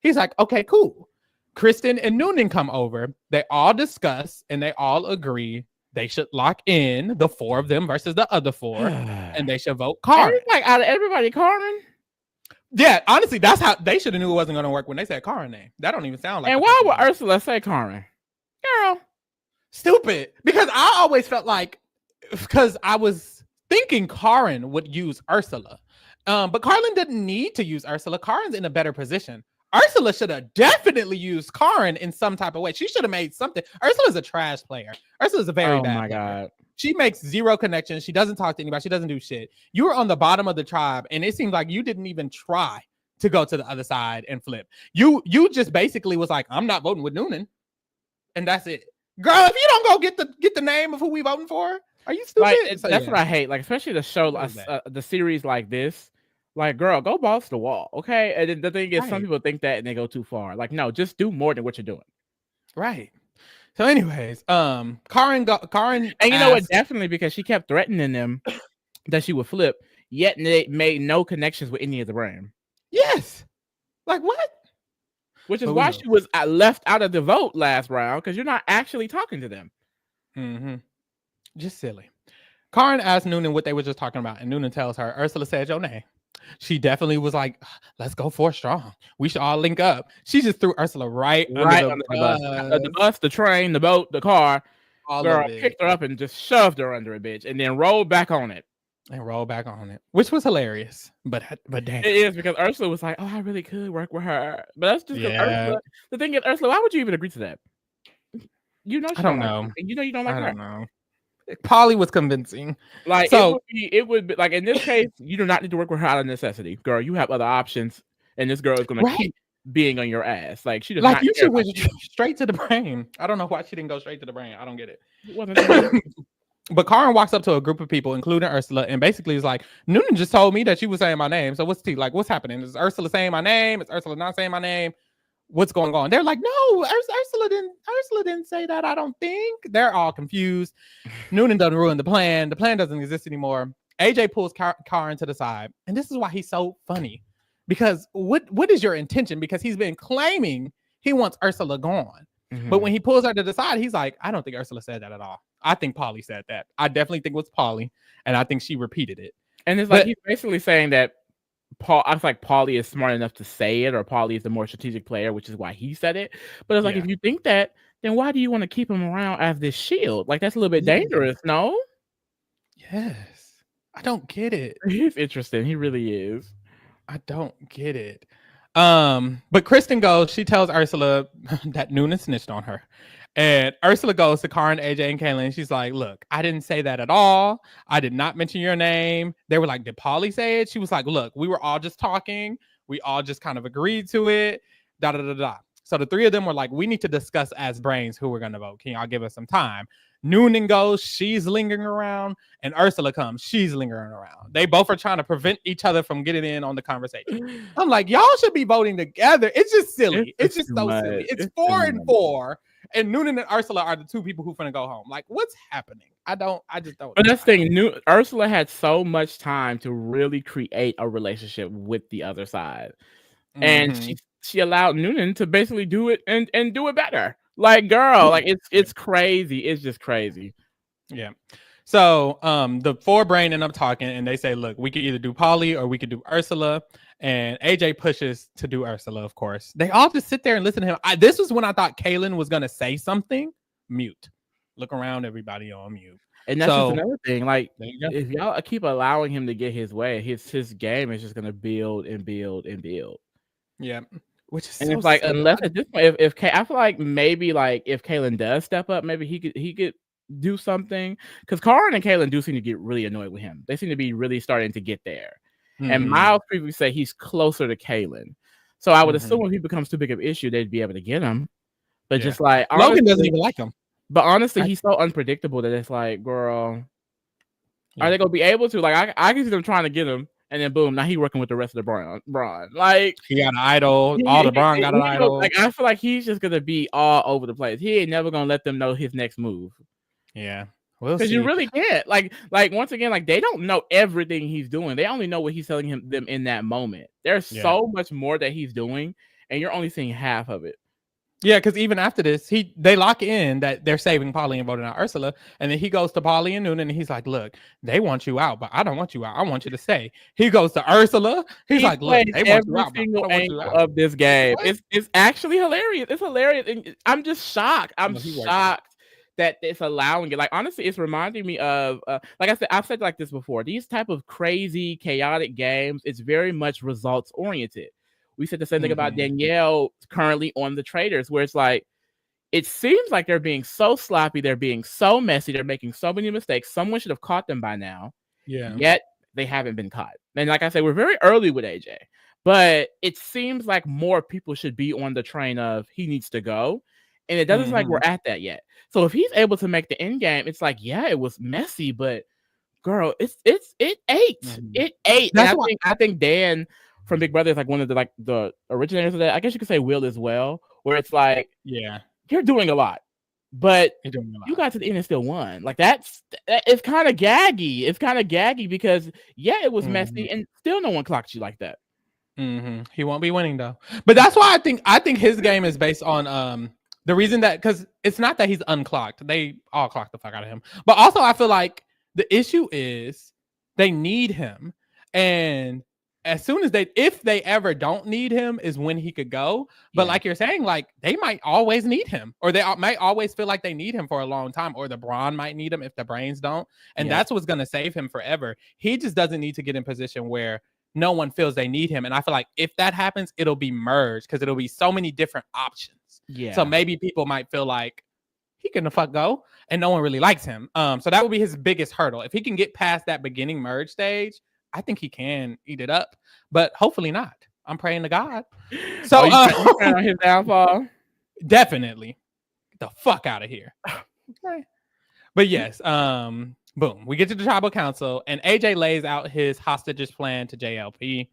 He's like, okay, cool. Kristen and Noonan come over. They all discuss and they all agree they should lock in the 4 of them versus the other 4, and they should vote Karin. Like, out of everybody, Karin? Yeah, honestly, that's how they should have knew it wasn't going to work when they said Karin name. That don't even sound like. And why would Ursula say Karin? Girl. Stupid. Because I always felt like, because I was thinking Karin would use Ursula. But Karin didn't need to use Ursula. Karin's in a better position. Ursula should have definitely used Karin in some type of way. She should have made something. Ursula's a trash player. Ursula's a very bad player. God. She makes 0 connections. She doesn't talk to anybody. She doesn't do shit. You were on the bottom of the tribe, and it seemed like you didn't even try to go to the other side and flip. You just basically was like, I'm not voting with Noonan. And that's it. Girl, if you don't go get the name of who we voting for, are you stupid? Like, that's what I hate. Like, especially the show, the series like this. Like, girl, go balls to the wall, okay? And then the thing is, some people think that and they go too far. Like, no, just do more than what you're doing. Right. So, anyways, Karin, and you know what? Definitely, because she kept threatening them that she would flip, yet they made no connections with any of the brand. Yes. Like what? Which is why she was left out of the vote last round, because you're not actually talking to them. Mm-hmm. Just silly. Karin asked Noonan what they were just talking about, and Noonan tells her, Ursula said your name. She definitely was like, let's go 4 strong. We should all link up. She just threw Ursula right under the bus. The bus, the train, the boat, the car. Girl picked her up and just shoved her under a bitch and then rolled back on it. Which was hilarious. But damn. It is, because Ursula was like, oh, I really could work with her. But that's just because Ursula. The thing is, Ursula, why would you even agree to that? You know, I don't know. Like, you know, you don't like her. I don't know. Polly was convincing. Like, so it would be like, in this case, you do not need to work with her out of necessity, girl. You have other options, and this girl is going to keep being on your ass. Like, she does not. Like, you should went straight to the brain. I don't know why she didn't go straight to the brain. I don't get it. But Karin walks up to a group of people, including Ursula, and basically is like, Noonan just told me that she was saying my name. So what's what's happening? Is Ursula saying my name? Is Ursula not saying my name? What's going on? They're like, no, Ursula didn't say that, I don't think. They're all confused. Noonan doesn't ruin the plan. The plan doesn't exist anymore. AJ pulls Karin to the side. And this is why he's so funny. Because what is your intention? Because he's been claiming he wants Ursula gone. Mm-hmm. But when he pulls her to the side, he's like, I don't think Ursula said that at all. I think Polly said that. I definitely think it was Polly. And I think she repeated it. And it's like, he's basically saying that I was like, Paulie is smart enough to say it, or Paulie is the more strategic player, which is why he said it. But it's like, if you think that, then why do you want to keep him around as this shield? Like, that's a little bit dangerous, no? Yes. I don't get it. He's interesting. He really is. I don't get it. But Kristen goes, she tells Ursula that Noonan snitched on her. And Ursula goes to Karin, AJ, and Kaylin. And she's like, look, I didn't say that at all. I did not mention your name. They were like, did Polly say it? She was like, look, we were all just talking. We all just kind of agreed to it. Da da da da. So the three of them were like, we need to discuss as brains who we're going to vote. Can y'all give us some time? Noonan goes, she's lingering around, and Ursula comes, she's lingering around. They both are trying to prevent each other from getting in on the conversation. I'm like, y'all should be voting together. It's just silly. It's just so silly. It's 4-4, and Noonan and Ursula are the two people who finna go home. Like, what's happening? I just don't. But that's the thing. Ursula had so much time to really create a relationship with the other side, and she allowed Noonan to basically do it and do it better. Like, girl, like it's crazy. It's just crazy. Yeah. So the 4 brain end up talking, and they say, look, we could either do Polly or we could do Ursula. And AJ pushes to do Ursula, of course. They all just sit there and listen to him. This was when I thought Kaylin was going to say something. Mute. Look around, everybody on mute. And that's just another thing. Like, if y'all keep allowing him to get his way, his game is just going to build and build and build. Yeah. Which is and it's like, unless at this point, if I feel like maybe like if Kaylin does step up, maybe he could do something, because Karin and Kaylin do seem to get really annoyed with him. They seem to be really starting to get there. And Miles previously said he's closer to Kaylin, so I would assume when he becomes too big of an issue, they'd be able to get him. But just like Logan honestly, doesn't even like him. But honestly, he's so unpredictable that it's like, girl, are they gonna be able to? Like, I can see them trying to get him. And then boom, now he working with the rest of the Brawn. Like, he got an idol. All the Brawn got an idol. Like, I feel like he's just gonna be all over the place. He ain't never gonna let them know his next move. Yeah, because you really can't. Like once again, like they don't know everything he's doing. They only know what he's telling them in that moment. There's so much more that he's doing, and you're only seeing half of it. Yeah, because even after this, they lock in that they're saving Polly and voting out Ursula, and then he goes to Polly and Noonan, and he's like, "Look, they want you out, but I don't want you out. I want you to stay." He goes to Ursula. He's like, "Look, they want you out, but I don't want you out." Of this game, it's actually hilarious. It's hilarious, and I'm just shocked. I'm shocked that it's allowing it. Like, honestly, it's reminding me of like I said, I've said like this before. These type of crazy, chaotic games, it's very much results oriented. We said the same thing about Danielle currently on the Traders, where it's like, it seems like they're being so sloppy, they're being so messy, they're making so many mistakes. Someone should have caught them by now. Yeah. Yet they haven't been caught. And like I said, we're very early with AJ, but it seems like more people should be on the train of he needs to go. And it doesn't seem like we're at that yet. So if he's able to make the end game, it's like, yeah, it was messy, but girl, it ate. It ate. And I think Dan from Big Brother is like one of the originators of that. I guess you could say Will as well, where it's like, yeah, you're doing a lot, but you got to the end and still won. Like it's kind of gaggy. It's kind of gaggy because it was messy and still no one clocked you like that. He won't be winning though. But that's why I think his game is based on the reason that, because it's not that he's unclocked. They all clocked the fuck out of him. But also I feel like the issue is they need him, and as soon as if they ever don't need him is when he could go. But like you're saying, like they might always need him, or they might always feel like they need him for a long time, or the Brawn might need him if the brains don't. And that's what's going to save him forever. He just doesn't need to get in position where no one feels they need him. And I feel like if that happens, it'll be merged because it'll be so many different options. Yeah. So maybe people might feel like he can the fuck go and no one really likes him. So that would be his biggest hurdle. If he can get past that beginning merge stage, I think he can eat it up, but hopefully not. I'm praying to God. So you praying on his downfall? Definitely. Get the fuck out of here. Okay. But yes, boom. We get to the tribal council, and AJ lays out his hostages plan to JLP,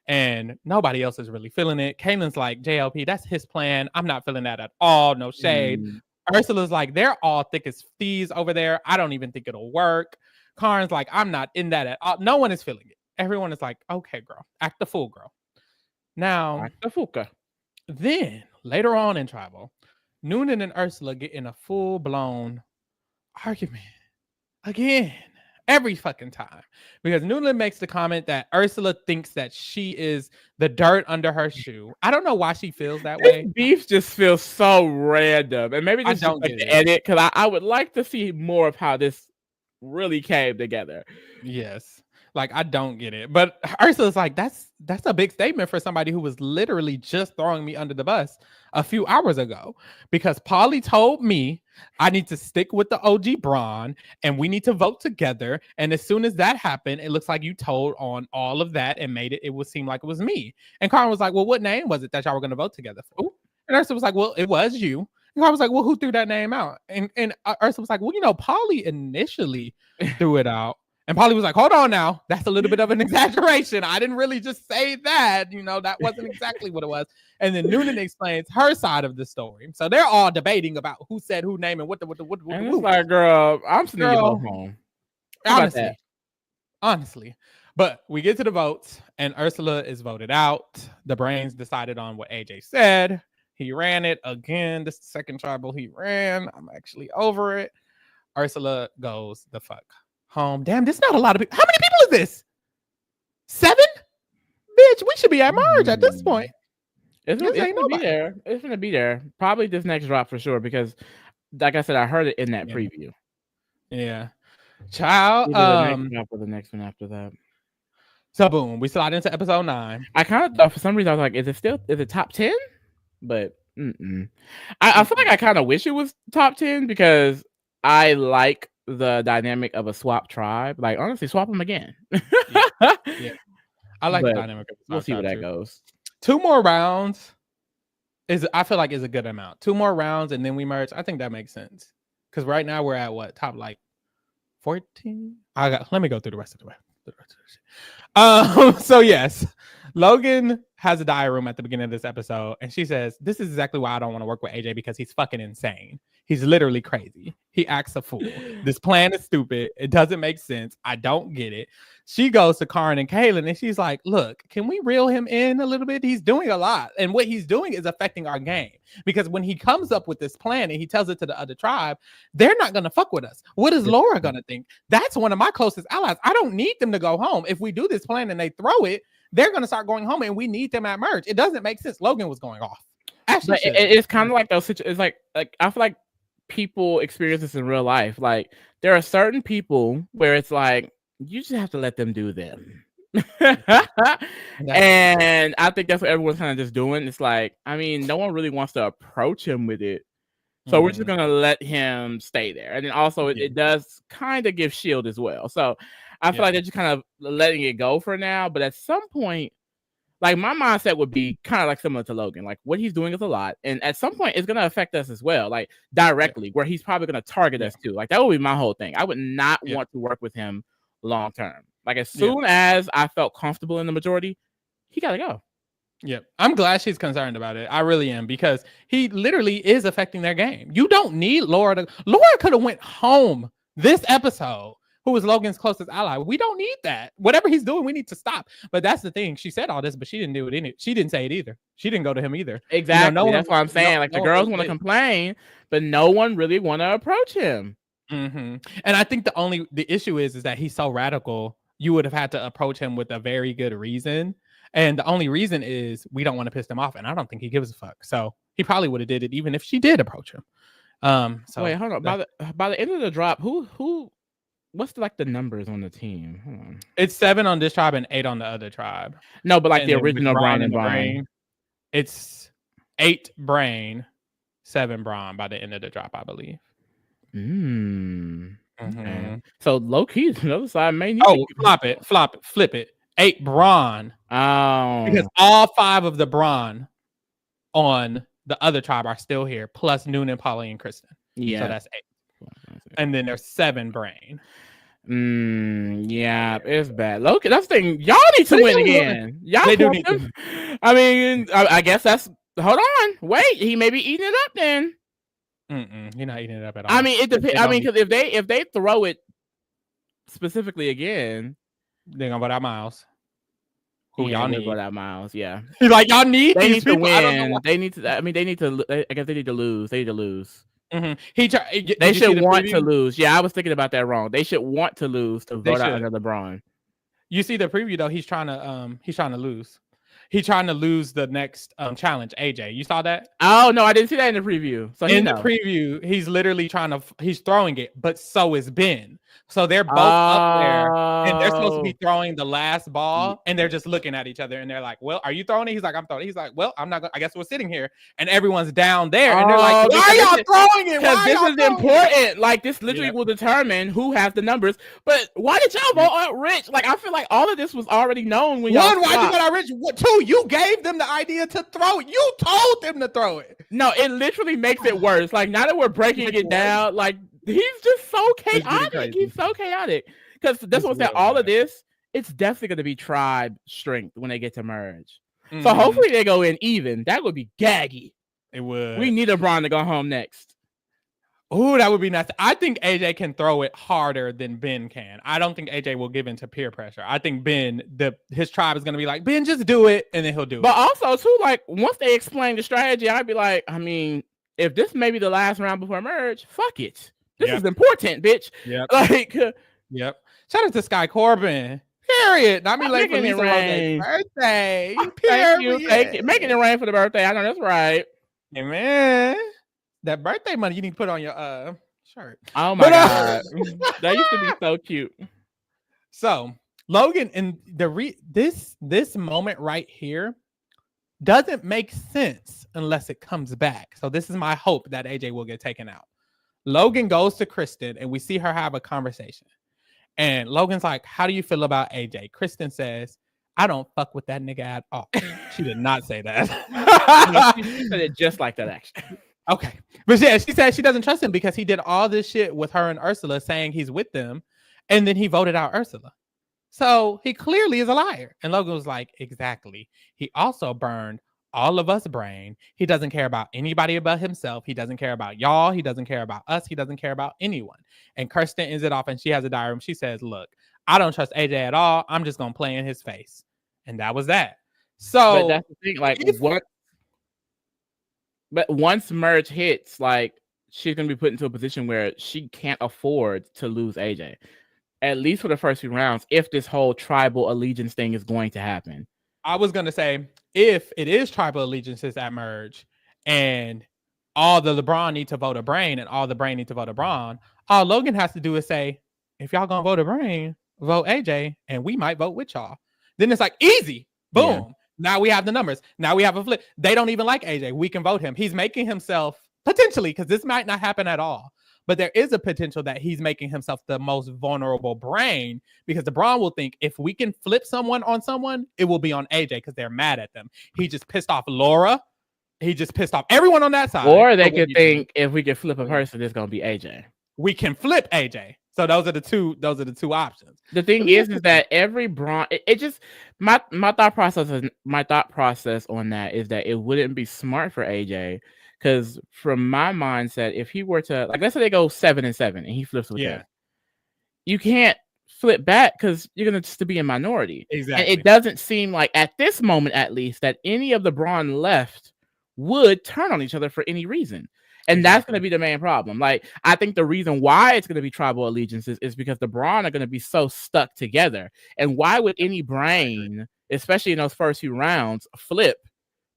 and nobody else is really feeling it. Kaylin's like, JLP, that's his plan. I'm not feeling that at all. No shade. Ursula's like, they're all thick as thieves over there. I don't even think it'll work. Karin's like, I'm not in that at all. No one is feeling it. Everyone is like, okay, girl, act the fool, girl. Now, act the fool. Then later on in tribal, Noonan and Ursula get in a full-blown argument again, every fucking time, because Noonan makes the comment that Ursula thinks that she is the dirt under her shoe. I don't know why she feels that way. Beef just feels so random, and maybe this is like the edit, because I would like to see more of how this really came together. Yes. Like, I don't get it. But Ursula's like, that's a big statement for somebody who was literally just throwing me under the bus a few hours ago. Because Polly told me I need to stick with the OG Brawn and we need to vote together. And as soon as that happened, it looks like you told on all of that and made it would seem like it was me. And Karen was like, well, what name was it that y'all were going to vote together for? And Ursula was like, well, it was you. And I was like, well, who threw that name out? And Ursula was like, well, Polly initially threw it out. And Polly was like, hold on now. That's a little bit of an exaggeration. I didn't really just say that. That wasn't exactly what it was. And then Noonan explains her side of the story. So they're all debating about who said who name and what. And it's like, girl, I'm sending you both home. Honestly. But we get to the votes and Ursula is voted out. The brains decided on what AJ said. He ran it again. This is the second tribal he ran. I'm actually over it. Ursula goes the fuck home. Damn, this is not a lot of people. How many people is this? 7? Bitch, we should be at Marge at this point. It's gonna be there. It's gonna be there. Probably this next drop for sure, because like I said, I heard it in that preview. Yeah. Child. The next drop or the next one after that. So boom, we slide into episode 9. I kind of thought for some reason I was like, is it top 10? But I feel like I kind of wish it was top 10 because I like the dynamic of a swap tribe. Like, honestly, swap them again. Yeah. I like the dynamic of a swap We'll see where that too. goes. 2 more rounds I feel like is a good amount. 2 more rounds and then we merge. I think that makes sense. Because right now we're at what? Top like 14? Let me go through the rest of the way. So yes, Logan has a diary room at the beginning of this episode, and she says, "This is exactly why I don't want to work with AJ because he's fucking insane. He's literally crazy. He acts a fool. This plan is stupid. It doesn't make sense. I don't get it." She goes to Karen and Kaylin, and she's like, "Look, can we reel him in a little bit? He's doing a lot, and what he's doing is affecting our game. Because when he comes up with this plan and he tells it to the other tribe, they're not gonna fuck with us. What is Laura gonna think? That's one of my closest allies. I don't need them to go home. If we do this plan and they throw it, they're gonna start going home, and we need them at merge. It doesn't make sense." Logan was going off. But it's kind of like those situations. It's like I feel like people experience this in real life. Like there are certain people where it's like you just have to let them do them. And I think that's what everyone's kind of just doing. It's like, I mean, no one really wants to approach him with it. So we're just going to let him stay there. And then also it does kind of give shield as well. So I feel like they're just kind of letting it go for now. But at some point, like my mindset would be kind of like similar to Logan. Like what he's doing is a lot. And at some point it's going to affect us as well. Like directly where he's probably going to target us too. Like that would be my whole thing. I would not want to work with him long term. Like as soon as I felt comfortable in the majority, he got to go. Yep. I'm glad she's concerned about it. I really am, because he literally is affecting their game. You don't need Laura Laura could have went home this episode, who was Logan's closest ally. We don't need that. Whatever he's doing, we need to stop. But that's the thing. She said all this, but she didn't do it. She didn't say it either. She didn't go to him either. Exactly. That's what I'm saying. Like the girls want to complain, but no one really want to approach him. And I think the issue is that he's so radical. You would have had to approach him with a very good reason. And the only reason is we don't want to piss him off. And I don't think he gives a fuck. So he probably would have did it even if she did approach him. So wait, hold on. By the end of the drop, what's the numbers on the team? Hold on. It's 7 on this tribe and 8 on the other tribe. No, but like the original Brawn and Brain. It's 8 Brain, 7 Brawn by the end of the drop, I believe. Okay. So low key, the other side may need flip it. 8 Brawn. Oh, because all 5 of the Brawn on the other tribe are still here, plus Noonan, Polly, and Kristen. Yeah, so that's 8. And then there's 7 Brain. Yeah, it's bad. Look, that's the thing. Y'all need to win again. Y'all do need to. I mean, I guess that's. Hold on, wait. He may be eating it up then. You're not eating it up at all. I mean, it depends. I mean, because if they throw it specifically again, they're gonna vote out Miles. Who y'all need? Vote out Miles. Yeah. He's like, y'all need. They need to win. They need to. I mean, they need to. I guess they need to lose. They need to lose. They should want to lose. Yeah, I was thinking about that wrong. They should want to lose to vote out another Brawn. You see the preview though. He's trying to lose. He's trying to lose the next challenge. AJ, you saw that? Oh no, I didn't see that in the preview. So in the preview, he's literally he's throwing it, but so is Ben. So they're both up there, and they're supposed to be throwing the last ball, and they're just looking at each other, and they're like, "Well, are you throwing it?" He's like, "I'm throwing it." He's like, "Well, I'm not. I guess we're sitting here," and everyone's down there, and they're like, "Why are y'all throwing it? Because this is important. Like this literally will determine who has the numbers." But why did y'all vote out Rich? Like I feel like all of this was already known when y'all. Why did you vote out Rich? Two, you gave them the idea to throw it. You told them to throw it. No, it literally makes it worse. Like now that we're breaking it down, like. He's just so chaotic. He's so chaotic. Because that's what said. All of this, it's definitely going to be tribe strength when they get to merge. Mm-hmm. So hopefully they go in even. That would be gaggy. It would. We need a Brawn to go home next. Oh, that would be nice. I think AJ can throw it harder than Ben can. I don't think AJ will give in to peer pressure. I think Ben, his tribe is going to be like, Ben, just do it, and then he'll do it. But also, too, like, once they explain the strategy, I'd be like, I mean, if this may be the last round before merge, fuck it. This is important, bitch. Yep. Like, shout out to Sky Corbin. Period. Not me late for Lisa Rose's birthday. Period. Thank you. Making it rain for the birthday. I know that's right. Hey, man. That birthday money you need to put on your shirt. Oh, my God. That used to be so cute. So, Logan, in this moment right here doesn't make sense unless it comes back. So, this is my hope that AJ will get taken out. Logan goes to Kristen and we see her have a conversation. And Logan's like, how do you feel about AJ? Kristen says, I don't fuck with that nigga at all. She did not say that. She said it just like that, actually. Okay. But yeah, she said she doesn't trust him because he did all this shit with her and Ursula saying he's with them. And then he voted out Ursula. So he clearly is a liar. And Logan was like, exactly. He also burned all of us brain. He doesn't care about anybody but himself. He doesn't care about y'all. He doesn't care about us. He doesn't care about anyone. And Kirsten ends it off and she has a diary. She says, look, I don't trust AJ at all. I'm just going to play in his face. And that was that. So but that's the thing. Like but once merge hits, like she's going to be put into a position where she can't afford to lose AJ. At least for the first few rounds, if this whole tribal allegiance thing is going to happen. I was going to say, if it is tribal allegiances at merge and all the LeBron need to vote a brain and all the brain need to vote a Brawn, all Logan has to do is say, if y'all going to vote a brain, vote AJ and we might vote with y'all. Then it's like easy. Boom. Yeah. Now we have the numbers. Now we have a flip. They don't even like AJ. We can vote him. He's making himself potentially, because this might not happen at all. But there is a potential that he's making himself the most vulnerable brain because the Brawn will think if we can flip someone on someone, it will be on AJ because they're mad at them. He just pissed off Laura. He just pissed off everyone on that side. Or they could think if we can flip a person, it's going to be AJ. We can flip AJ. So those are the two options. The thing is that every Brawn, it just my thought process on that is that it wouldn't be smart for AJ. Because from my mindset, if he were to, like, let's say they go 7-7 and he flips with them, you can't flip back because you're going to just be a minority. Exactly. And it doesn't seem like, at this moment at least, that any of the Brawn left would turn on each other for any reason. And that's going to be the main problem. Like, I think the reason why it's going to be tribal allegiances is because the Brawn are going to be so stuck together. And why would any brain, especially in those first few rounds, flip?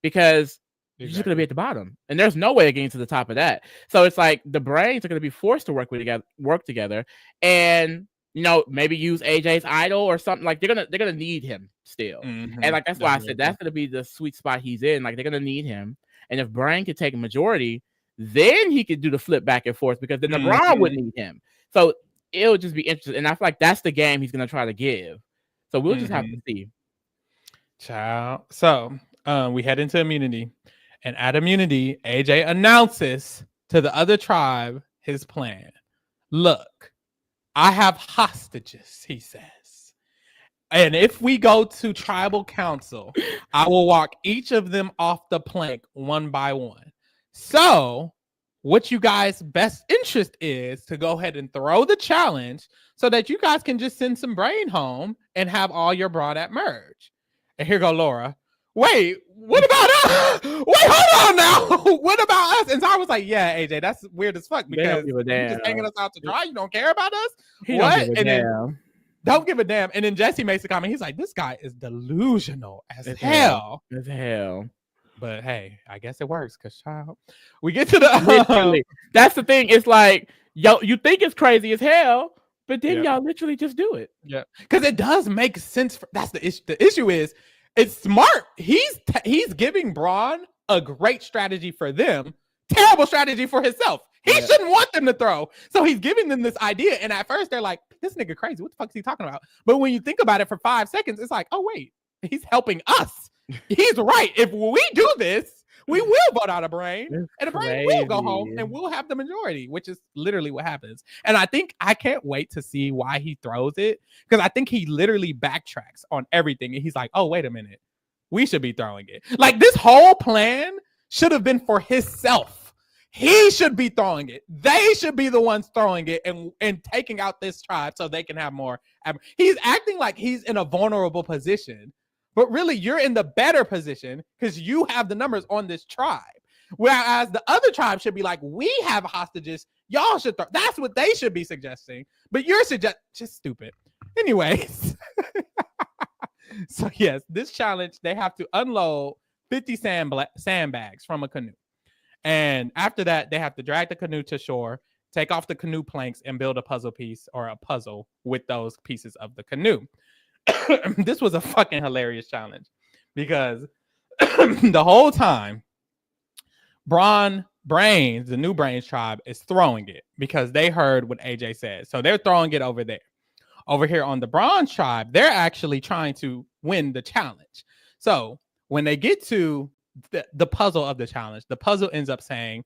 Because you're just going to be at the bottom. And there's no way of getting to the top of that. So it's like the brains are going to be forced to work together and, you know, maybe use AJ's idol or something. Like they're gonna need him still. Mm-hmm. And like that's why I said that's going to be the sweet spot he's in. Like they're going to need him. And if Brain could take a majority, then he could do the flip back and forth because then the Brawn would need him. So it'll just be interesting. And I feel like that's the game he's going to try to give. So we'll just have to see. Ciao. So we head into immunity. And at immunity, AJ announces to the other tribe his plan. Look, I have hostages, he says. And if we go to tribal council, I will walk each of them off the plank one by one. So what you guys' best interest is to go ahead and throw the challenge so that you guys can just send some brain home and have all your Brawn at merge. And here go Laura. Wait, what about us? Wait, hold on now. What about us? And Zara was like, yeah, AJ, that's weird as fuck because you're just hanging us out to dry. You don't care about us? What? Don't give a damn. And then Jesse makes a comment. He's like, this guy is delusional as hell. As hell. But hey, I guess it works because child. We get to the that's the thing. It's like, yo, you think it's crazy as hell, But then y'all literally just do it. Yeah, because it does make sense. That's the issue. The issue is it's smart. He's giving Braun a great strategy for them, terrible strategy for himself. He shouldn't want them to throw. So he's giving them this idea. And at first they're like, this nigga crazy. What the fuck is he talking about? But when you think about it for 5 seconds, it's like, oh, wait, he's helping us. He's right. If we do this, we will vote out a brain. And the brain will go home and we'll have the majority, which is literally what happens. And I can't wait to see why he throws it. Because I think he literally backtracks on everything. And he's like, oh, wait a minute. We should be throwing it. Like this whole plan should have been for himself. He should be throwing it. They should be the ones throwing it and taking out this tribe so they can have more. He's acting like he's in a vulnerable position, but really you're in the better position because you have the numbers on this tribe. Whereas the other tribe should be like, we have hostages. Y'all should throw. That's what they should be suggesting. But you're just stupid. Anyways. So yes, this challenge, they have to unload 50 sandbags from a canoe. And after that, they have to drag the canoe to shore, take off the canoe planks, and build a puzzle piece or a puzzle with those pieces of the canoe. This was a fucking hilarious challenge because the whole time, the new Brains tribe is throwing it because they heard what AJ said. So they're throwing it over there. Over here on the Brawn tribe, they're actually trying to win the challenge. So when they get to the puzzle of the challenge, the puzzle ends up saying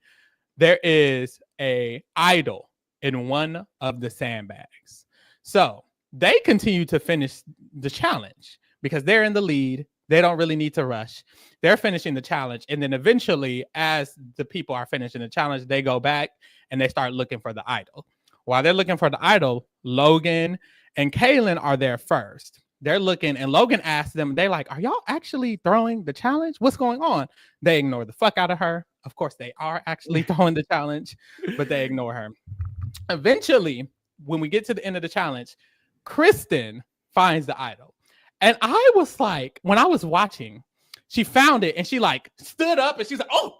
there is a idol in one of the sandbags. So they continue to finish the challenge because they're in the lead. They don't really need to rush. They're finishing the challenge. And then eventually, as the people are finishing the challenge, they go back and they start looking for the idol. While they're looking for the idol, Logan and Kaylin are there first. They're looking, and Logan asks them, they're like, are y'all actually throwing the challenge? What's going on? They ignore the fuck out of her. Of course, they are actually throwing the challenge, but they ignore her. Eventually, when we get to the end of the challenge, Kristen finds the idol. And I was like, when I was watching, she found it and she like stood up and she's like, oh,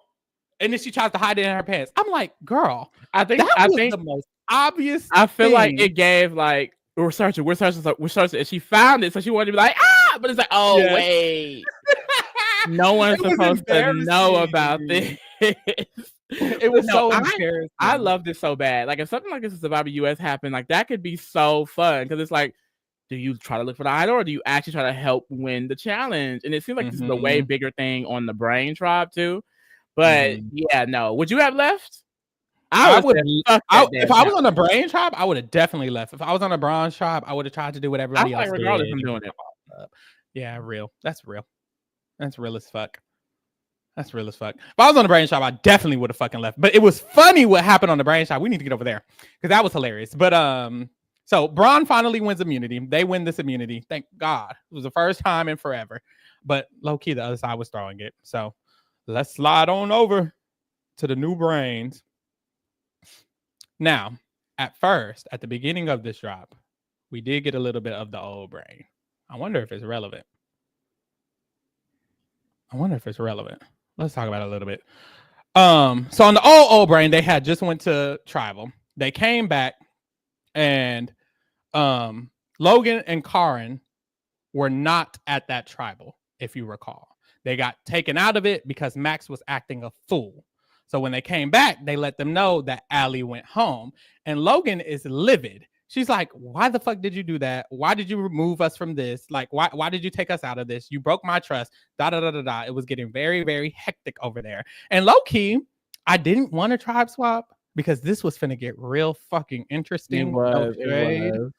and then she tries to hide it in her pants. I'm like, girl, I think the most obvious. I feel like it gave like, we're searching. And she found it, so she wanted to be like, but it's like, oh, yes. Wait. No one's supposed to know about this. It was so embarrassing. I love this so bad. Like, if something like this in Survivor US happened, like, that could be so fun. Because it's like, do you try to look for the idol, or do you actually try to help win the challenge? And it seems like this is a way bigger thing on the Brain Tribe, too. But, yeah, no. Would you have left? If I was on the Brain tribe, I would have definitely left. If I was on the Brawn tribe, I would have tried to do what everybody else regardless did. I'm doing it. Yeah, real. That's real. That's real as fuck. That's real as fuck. If I was on the Brain tribe, I definitely would have fucking left. But it was funny what happened on the Brain tribe. We need to get over there because that was hilarious. But so Braun finally wins immunity. They win this immunity. Thank God. It was the first time in forever. But low key, the other side was throwing it. So let's slide on over to the new Brains. Now, at first, at the beginning of this drop, we did get a little bit of the old Brain. I wonder if it's relevant. Let's talk about it a little bit. So on the old Brain, they had just went to tribal. They came back, and Logan and Karen were not at that tribal, if you recall. They got taken out of it because Max was acting a fool. So when they came back, they let them know that Allie went home. And Logan is livid. She's like, why the fuck did you do that? Why did you remove us from this? Like, why did you take us out of this? You broke my trust. It was getting very, very hectic over there. And low-key, I didn't want a tribe swap because this was finna get real fucking interesting. It was.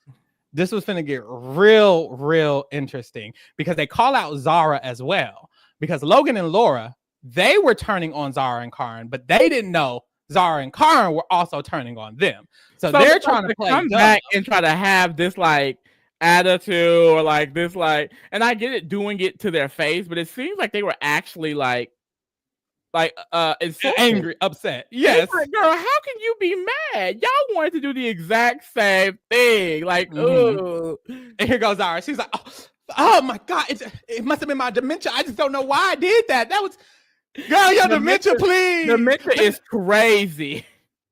This was finna get real interesting because they call out Zara as well. Because Logan and Laura, they were turning on Zara and Karen, but they didn't know Zara and Karen were also turning on them. So they're trying to play come back and try to have this like attitude or like this like, and I get it doing it to their face, but it seems like they were actually like angry, upset. Yes, like, girl, how can you be mad? Y'all wanted to do the exact same thing. Like, ooh. And here goes Zara. She's like, oh my God, it must have been my dementia. I just don't know why I did that. That was, girl, your dementia, please. Dementia is crazy.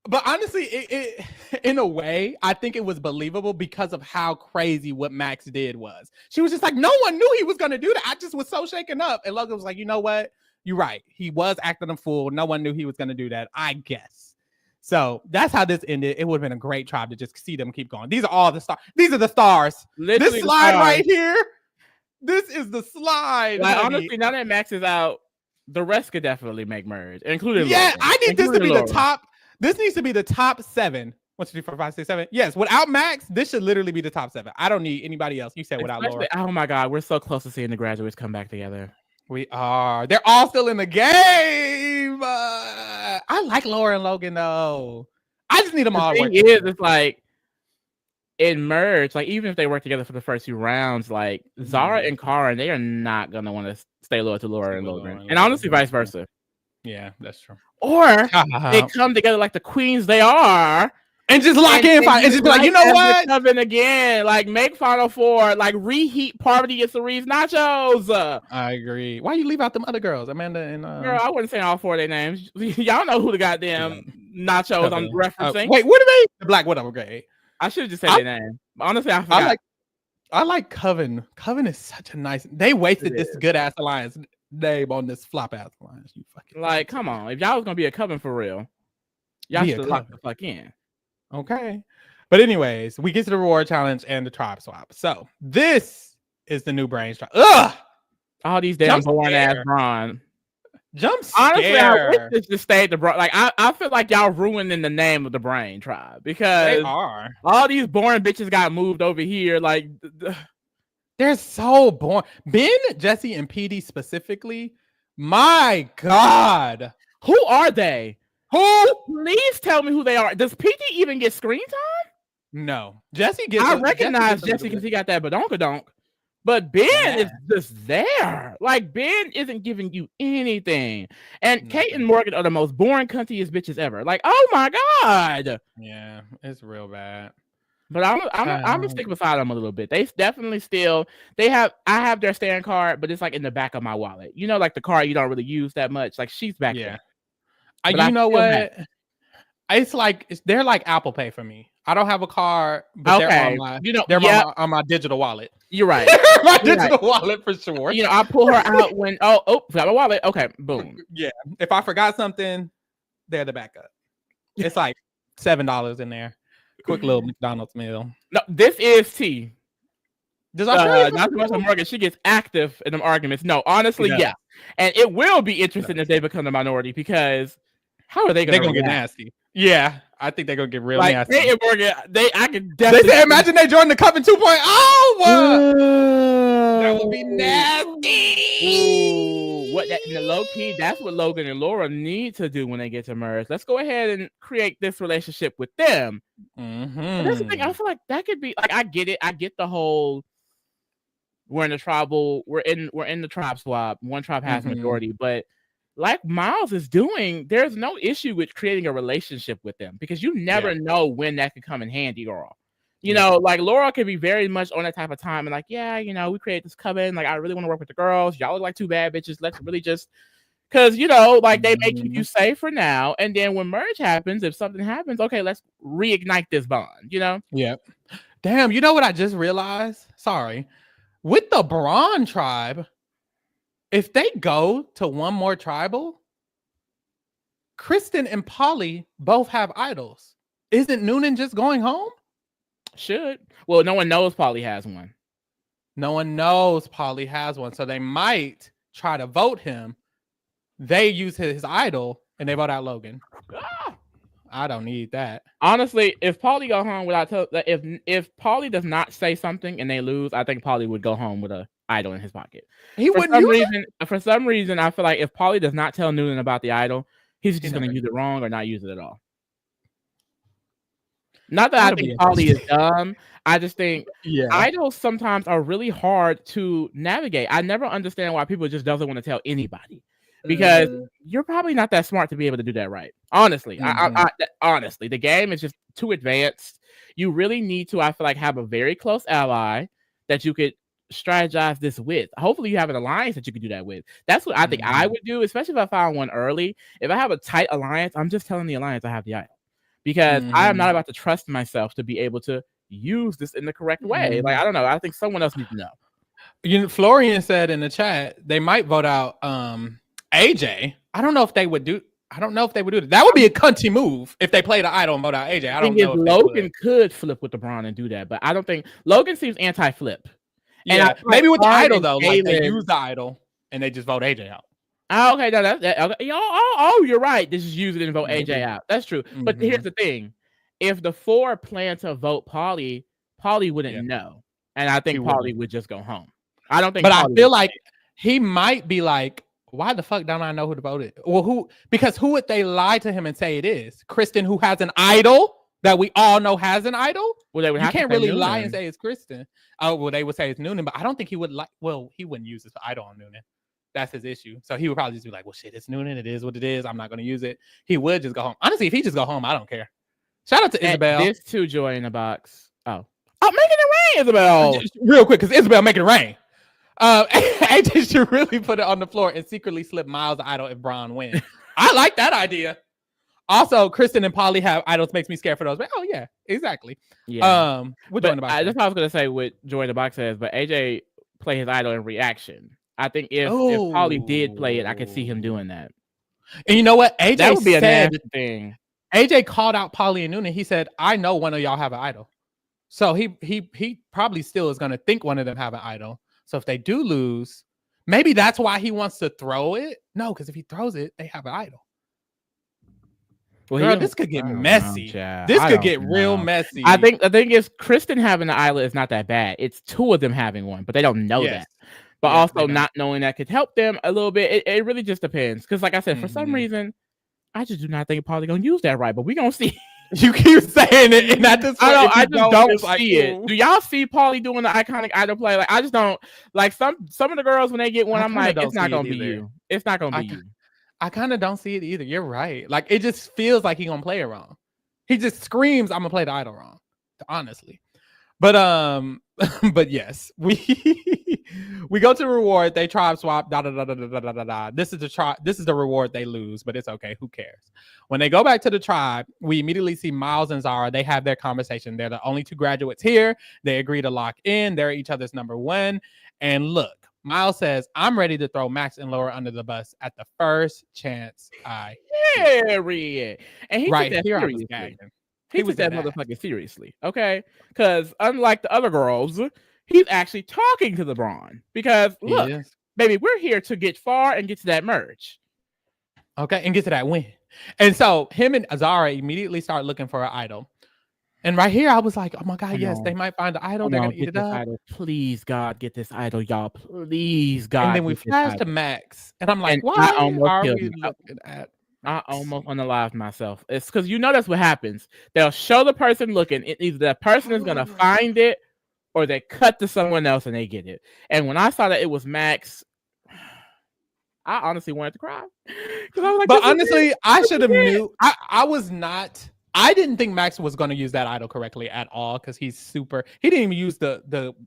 But honestly, it in a way, I think it was believable because of how crazy what Max did was. She was just like, no one knew he was going to do that. I just was so shaken up. And Logan was like, you know what? You're right. He was acting a fool. No one knew he was going to do that, I guess. So that's how this ended. It would have been a great tribe to just see them keep going. These are all the stars. These are the stars. Literally this slide right here. This is the slide. Like, honestly, now that Max is out, the rest could definitely make merge, including Logan. I need this to be Logan. the top. This needs to be the top 7. 1, 2, 3, 4, 5, 6, 7. Yes, without Max, this should literally be the top 7. I don't need anybody else. You said without Laura. Oh my God, we're so close to seeing the graduates come back together. We are. They're all still in the game. I like Laura and Logan though. I just need them all. It's like in merge, like even if they work together for the first few rounds, like Zara and Kara, they are not gonna want to stay loyal to Laura and Logan, and honestly, vice versa. Yeah, that's true. Or they come together like the queens they are, and just lock in, and just be like, you know what? Coming again, like make Final Four, like reheat Parvati and Cerise Nachos. I agree. Why you leave out them other girls, Amanda and? Girl, I wouldn't say all 4 of their names. Y'all know who the goddamn Nachos I'm referencing. Wait, what are they? The Black Widow. Okay. I should have just said their name. Honestly, I forgot. I like Coven. Coven is such a nice. They wasted this good ass alliance name on this flop ass alliance. You fucking like, come on. If y'all was gonna be a Coven for real, y'all should lock the fuck in. Okay, but anyways, we get to the reward challenge and the tribe swap. So this is the new Brains tribe. Ugh, all these damn boring ass Brawn. Jump scare. Honestly, I wish this just stayed the Brawn. Like I feel like y'all ruining the name of the Brain Tribe because they are. All these boring bitches got moved over here. Like they're so boring. Ben, Jesse, and PD specifically. My God, who are they? Who? Please tell me who they are. Does PD even get screen time? No, Jesse gets. I recognize Jesse because he got that badonkadonk. But Ben is just there. Like, Ben isn't giving you anything. And Kate and Morgan are the most boring, cuntiest bitches ever. Like, oh my God. Yeah, it's real bad. But I'm gonna stick beside them a little bit. They definitely still I have their stand card, but it's like in the back of my wallet. You know, like the card you don't really use that much. Like she's back there. You know what? It's like they're like Apple Pay for me. I don't have a card, but they're on my digital wallet. You're right. My digital wallet for sure. You know, I pull her out when forgot my wallet. Okay, boom. Yeah. If I forgot something, they're the backup. It's like $7 in there. Quick little McDonald's meal. No, this is T. Does I not so much on Morgan? She gets active in them arguments. No, honestly, yeah. And it will be interesting if they become the minority because how are they going to get nasty? Yeah, I think they're gonna get real nasty. Kate and Morgan, I can definitely. They say, imagine they join the Coven 2.0. That would be nasty. Ooh, low key? That's what Logan and Laura need to do when they get to merge. Let's go ahead and create this relationship with them. That's the thing. I feel like that could be like I get it. I get the whole. We're in the tribal. We're in the tribe swap. One tribe has majority, but. Like Miles is doing, there's no issue with creating a relationship with them because you never know when that could come in handy, girl. You know, like Laura could be very much on that type of time and like, we created this coven. Like, I really want to work with the girls. Y'all look like two bad bitches. Let's really just, because, like they may keep you safe for now. And then when merge happens, if something happens, okay, let's reignite this bond, Yeah. Damn, you know what I just realized? Sorry. With the Brawn Tribe, if they go to one more tribal, Kristen and Polly both have idols. Isn't Noonan just going home? Should. Well, no one knows Polly has one. No one knows Polly has one. So they might try to vote him. They use his idol and they vote out Logan. I don't need that. Honestly, if Polly go home without if Polly does not say something and they lose, I think Polly would go home with a idol in his pocket. For some reason, I feel like if Polly does not tell Noonan about the idol, he's just going to use it wrong or not use it at all. Not that I think Polly is dumb. I just think idols sometimes are really hard to navigate. I never understand why people just doesn't want to tell anybody because you're probably not that smart to be able to do that right. Honestly, honestly, the game is just too advanced. You really need to, I feel like, have a very close ally that you could strategize this with. Hopefully you have an alliance that you could do that with. That's what I think I would do, especially if I found one early. If I have a tight alliance, I'm just telling the alliance I have the idol. because I am not about to trust myself to be able to use this in the correct way. Like, I don't know. I think someone else needs to know. Florian said in the chat they might vote out AJ. I don't know if they would do that. That would be a cunty move if they played the idol and vote out AJ. I don't know if Logan could flip with the Brawn and do that, but I don't think Logan seems anti-flip. Yeah, and maybe with the idol though, like they use the idol and they just vote AJ out. Oh, okay, no, that's okay. Oh, you're right. They just use it and vote AJ out. That's true. But here's the thing: if the 4 plan to vote Paulie wouldn't know, and I think Paulie would just go home. I don't think. But I feel like he might be like, why the fuck don't I know who to vote it? Well, because who would they lie to him and say it is? Kristen, who has an idol that we all know has an idol? Well, they would you can't really lie and say it's Kristen. Oh, well, they would say it's Noonan, but I don't think he would like. Well, he wouldn't use his idol on Noonan. That's his issue. So he would probably just be like, well, shit, it's Noonan. It is what it is. I'm not going to use it. He would just go home. Honestly, if he just go home, I don't care. Shout out to Isabel. This too, Joy in the box. Oh, making it rain, Isabel. Real quick, because Isabel making it rain. AJ should really put it on the floor and secretly slip Miles the idol if Braun wins. I like that idea. Also, Kristen and Paulie have idols makes me scared for those. But, oh yeah, exactly. Yeah. We're doing the box. That's what I was gonna say what Joy in the box says, but AJ play his idol in reaction. I think if Paulie did play it, I could see him doing that. And you know what? AJ that would be said, a nasty thing. AJ called out Paulie and Noonan. He said, I know one of y'all have an idol. So he probably still is gonna think one of them have an idol. So if they do lose, maybe that's why he wants to throw it. No, because if he throws it, they have an idol. Well, girl, this could get messy. This could get real messy. I think the thing is, Kristen having the idol is not that bad. It's 2 of them having one, but they don't know that. But also not knowing that could help them a little bit. It really just depends. Because like I said, for some reason, I just do not think Paulie gonna use that right. But we gonna see. You keep saying it, and at this point, I just don't see it. Do y'all see Paulie doing the iconic idol play? Like I just don't like some of the girls when they get one. I'm like, it's not gonna be you. It's not gonna be you. I kind of don't see it either. You're right. Like it just feels like he's gonna play it wrong. He just screams, "I'm gonna play the idol wrong." Honestly, but yes, we go to reward. They tribe swap. This is the reward they lose, but it's okay. Who cares? When they go back to the tribe, we immediately see Miles and Zara. They have their conversation. They're the only 2 graduates here. They agree to lock in. They're each other's number 1. And look, Miles says, "I'm ready to throw Max and Laura under the bus at the first chance I get." And he right took that here. Seriously. He took that motherfucker seriously, okay? Because unlike the other girls, he's actually talking to the Brawn. Because look, baby, we're here to get far and get to that merge. Okay, and get to that win. And so him and Zara immediately start looking for an idol. And right here, I was like, oh my God, yes, they might find the idol. They're going to eat it up. Idol. Please, God, get this idol, y'all. Please, God. And then we flash to Max. And I'm like, why are we looking at I almost unalived myself. It's because that's what happens. They'll show the person looking. Either the person is going to find it or they cut to someone else and they get it. And when I saw that it was Max, I honestly wanted to cry. I was like, but honestly, I should have knew. I didn't think Max was going to use that idol correctly at all because he didn't even use the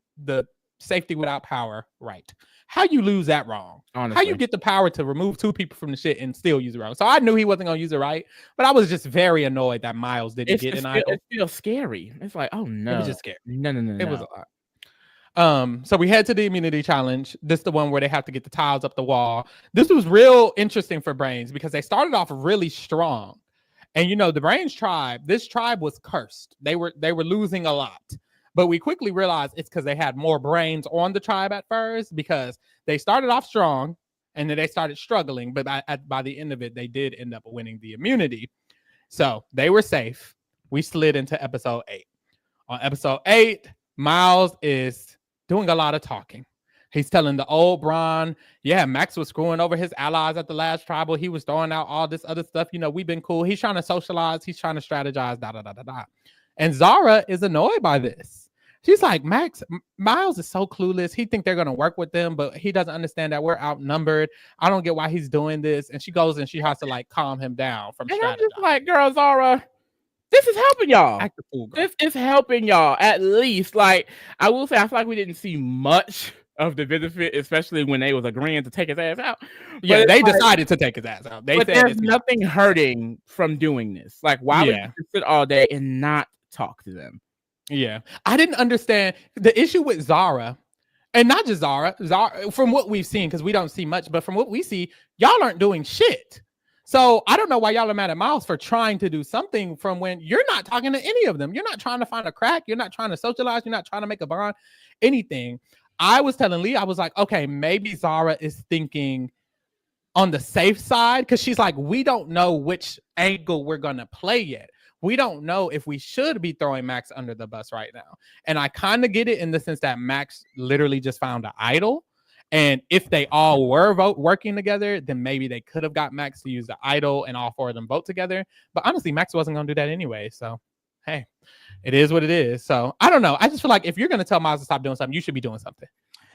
safety without power right. How you lose that wrong? Honestly. How you get the power to remove 2 people from the shit and still use it wrong? So I knew he wasn't going to use it right, but I was just very annoyed that Miles didn't get an idol. It feels scary. It's like, oh no. It was just scary. No. It was a lot. So we head to the immunity challenge. This is the one where they have to get the tiles up the wall. This was real interesting for Brains because they started off really strong. And the Brains tribe, this tribe was cursed. They were losing a lot. But we quickly realized it's because they had more brains on the tribe at first because they started off strong and then they started struggling. But by the end of it, they did end up winning the immunity. So they were safe. We slid into episode 8. On episode 8, Miles is doing a lot of talking. He's telling the old Brawn, Max was screwing over his allies at the last tribal. He was throwing out all this other stuff. We've been cool. He's trying to socialize. He's trying to strategize, And Zara is annoyed by this. She's like, Miles is so clueless. He think they're going to work with them, but he doesn't understand that we're outnumbered. I don't get why he's doing this. And she goes and she has to calm him down from strategizing. I'm just like, girl, Zara, this is helping y'all. This is helping y'all at least. I will say, I feel like we didn't see much of the benefit, especially when they was agreeing to take his ass out. Yeah, they decided to take his ass out. They but said there's nothing hurting from doing this. Like, why would you sit all day and not talk to them? Yeah, I didn't understand the issue with Zara, and not just Zara, from what we've seen, because we don't see much, but from what we see, y'all aren't doing shit. So I don't know why y'all are mad at Miles for trying to do something from when you're not talking to any of them. You're not trying to find a crack. You're not trying to socialize. You're not trying to make a bond, anything. I was telling Lee, I was like, okay, maybe Zara is thinking on the safe side, because she's like, we don't know which angle we're going to play yet. We don't know if we should be throwing Max under the bus right now. And I kind of get it in the sense that Max literally just found an idol. And if they all were working together, then maybe they could have got Max to use the idol and all four of them vote together. But honestly, Max wasn't going to do that anyway. So, hey. It is what it is. So I don't know. I just feel like if you're going to tell Miles to stop doing something, you should be doing something.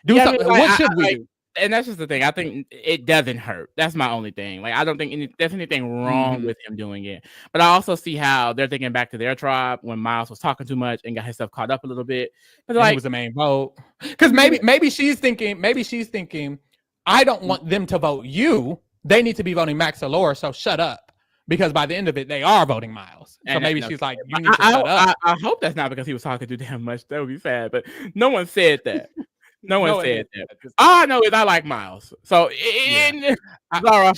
Do something. What should we do? And that's just the thing. I think it doesn't hurt. That's my only thing. Like, I don't think there's anything wrong with him doing it. But I also see how they're thinking back to their tribe when Miles was talking too much and got himself caught up a little bit. But like, he was the main vote. Because maybe she's thinking, I don't want them to vote you. They need to be voting Max or Laura. So shut up. Because by the end of it, they are voting Miles. So maybe she's like, you need to shut up. I hope that's not because he was talking too damn much. That would be sad. But no one said that. No one said that. All I know is I like Miles. So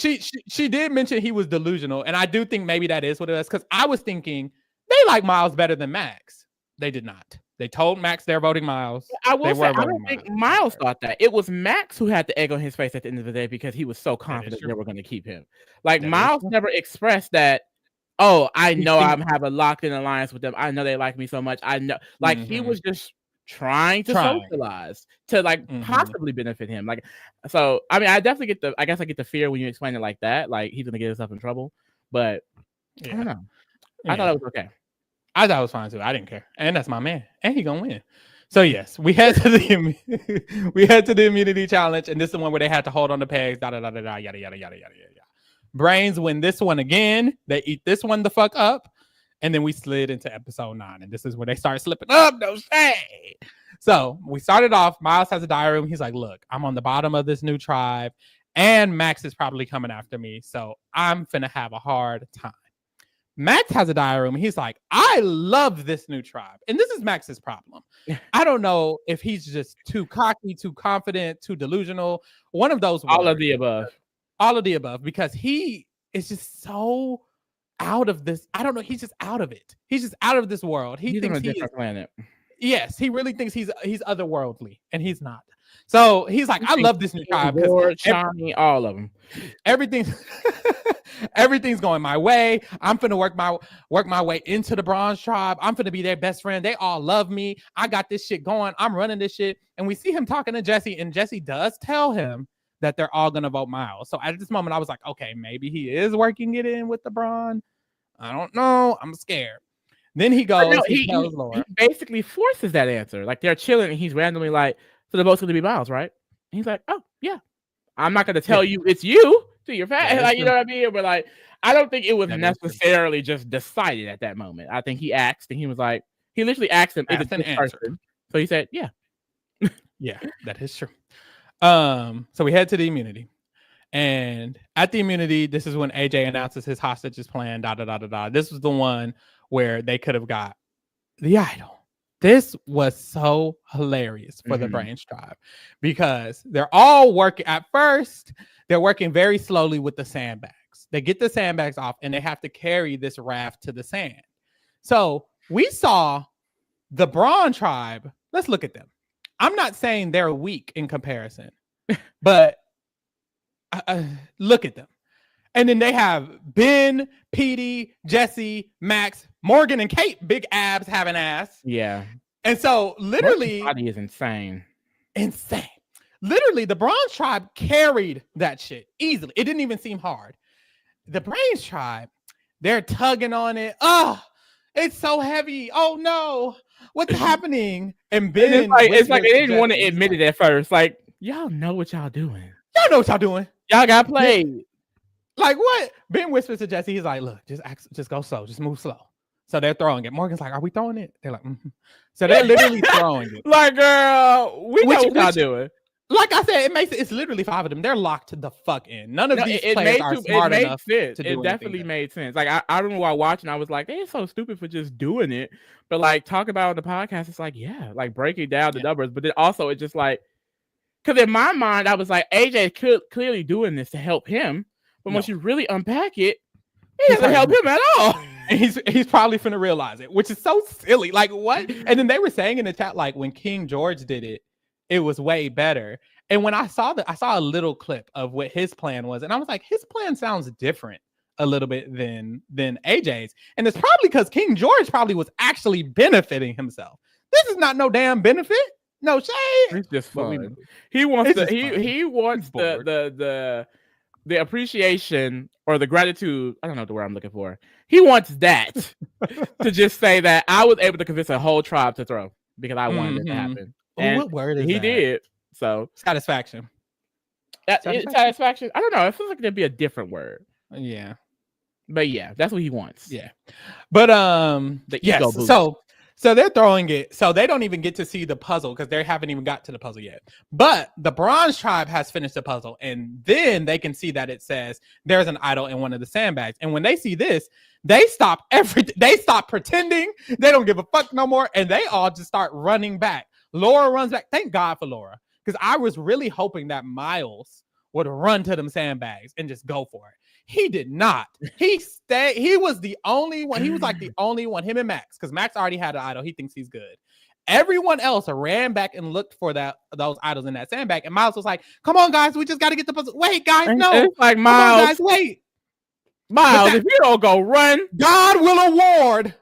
she did mention he was delusional. And I do think maybe that is what it is. Because I was thinking they like Miles better than Max. They did not. They told Max they're voting Miles. I don't think Miles thought that. It was Max who had the egg on his face at the end of the day because he was so confident they were going to keep him. Like, Miles never expressed that, oh, I know I have a locked-in alliance with them. I know they like me so much. I know. Like, he was just trying to socialize to, like, possibly benefit him. Like, so, I mean, I definitely get the fear when you explain it like that. Like, he's going to get himself in trouble. But, I don't know. I thought it was okay. I thought it was fine too. I didn't care, and that's my man, and he gonna win. So yes, we head to the immunity challenge, and this is the one where they had to hold on the pegs. Yada yada yada. Brains win this one again. They eat this one the fuck up, and then we slid into episode 9, and this is where they start slipping up. No shade. So we started off. Miles has a diary room. He's like, "Look, I'm on the bottom of this new tribe, and Max is probably coming after me, so I'm finna have a hard time." Max has a diary room. He's like, I love this new tribe. And this is Max's problem. I don't know if he's just too cocky, too confident, too delusional. One of those. All of the above. All of the above. Because he is just so out of this. I don't know. He's just out of it. He's just out of this world. He thinks on a different planet. Yes, he really thinks he's otherworldly. And he's not. So he's like, I love this new tribe. Shiny, all of them. Everything's going my way. I'm finna work my way into the Brawn Tribe. I'm finna be their best friend. They all love me. I got this shit going. I'm running this shit. And we see him talking to Jesse, and Jesse does tell him that they're all gonna vote Miles. So at this moment, I was like, okay, maybe he is working it in with the Brawn. I don't know. I'm scared. Then he goes. He tells Laura. He basically forces that answer. Like, they're chilling, and he's randomly like, "So the vote's gonna be Miles, right?" And he's like, "Oh yeah." I'm not gonna tell you it's you to your face, like, you know what I mean? But like, I don't think it was necessarily just decided at that moment. I think he asked, and he was like, he literally asked him, "Is it this person?" So he said, "Yeah." Yeah, that is true. So we head to the immunity, and at the immunity, this is when AJ announces his hostages plan. This was the one where they could have got the idol. This was so hilarious for the Brains Tribe because they're all working at first. They're working very slowly with the sandbags. They get the sandbags off and they have to carry this raft to the sand. So we saw the Brawn Tribe. Let's look at them. I'm not saying they're weak in comparison, but look at them. And then they have Ben, Petey, Jesse, Max, Morgan, and Kate. Big abs, having ass. Yeah. And so literally, Morgan's body is insane. Insane. Literally, the Brawn Tribe carried that shit easily. It didn't even seem hard. The Brains Tribe, they're tugging on it. Oh, it's so heavy. Oh no, what's happening? And Ben, it's like they didn't want to admit it at first. Like, y'all know what y'all doing. Y'all know what y'all doing. Y'all got played. Like what? Ben whispers to Jesse. He's like, "Look, just go slow. Just move slow." So they're throwing it. Morgan's like, "Are we throwing it?" They're like, "Mm-hmm." So they're literally throwing it. Like, girl, we know what y'all doing. Like I said, it's literally 5 of them. They're locked the fuck in. None of these players are smart enough to do it. It definitely made sense. Like I remember while watching, I was like, they're so stupid for just doing it. But like talk about on the podcast, it's like, yeah, like breaking down the numbers. But then also it's just like, because in my mind, I was like, AJ could clearly doing this to help him. But once you really unpack it, he doesn't help him at all. And he's probably finna realize it, which is so silly. Like what? And then they were saying in the chat, like when King George did it, it was way better. And when I saw a little clip of what his plan was, and I was like, his plan sounds different a little bit than AJ's. And it's probably because King George probably was actually benefiting himself. This is not no damn benefit. No shade. It's just fun. He wants the appreciation or the gratitude. I don't know the word I'm looking for. He wants that to just say that I was able to convince a whole tribe to throw because I wanted it to happen. And what word is he that? did. So satisfaction. Satisfaction. I don't know. It feels like there'd be a different word. Yeah. But yeah, that's what he wants. Yeah. But so they're throwing it. So they don't even get to see the puzzle because they haven't even got to the puzzle yet. But the Brawn Tribe has finished the puzzle, and then they can see that it says there's an idol in one of the sandbags. And when they see this, they stop everything. They stop pretending. They don't give a fuck no more, and they all just start running back. Laura runs back. Thank God for Laura, because I was really hoping that Miles would run to them sandbags and just go for it. He did not. He stayed. He was the only one. He was like the only one, him and Max, because Max already had an idol. He thinks he's good. Everyone else ran back and looked for those idols in that sandbag. And Miles was like, come on, guys, we just got to get the puzzle. Wait, guys, no. It's like, Miles, come on, guys, wait. Miles, if you don't go run, God will award.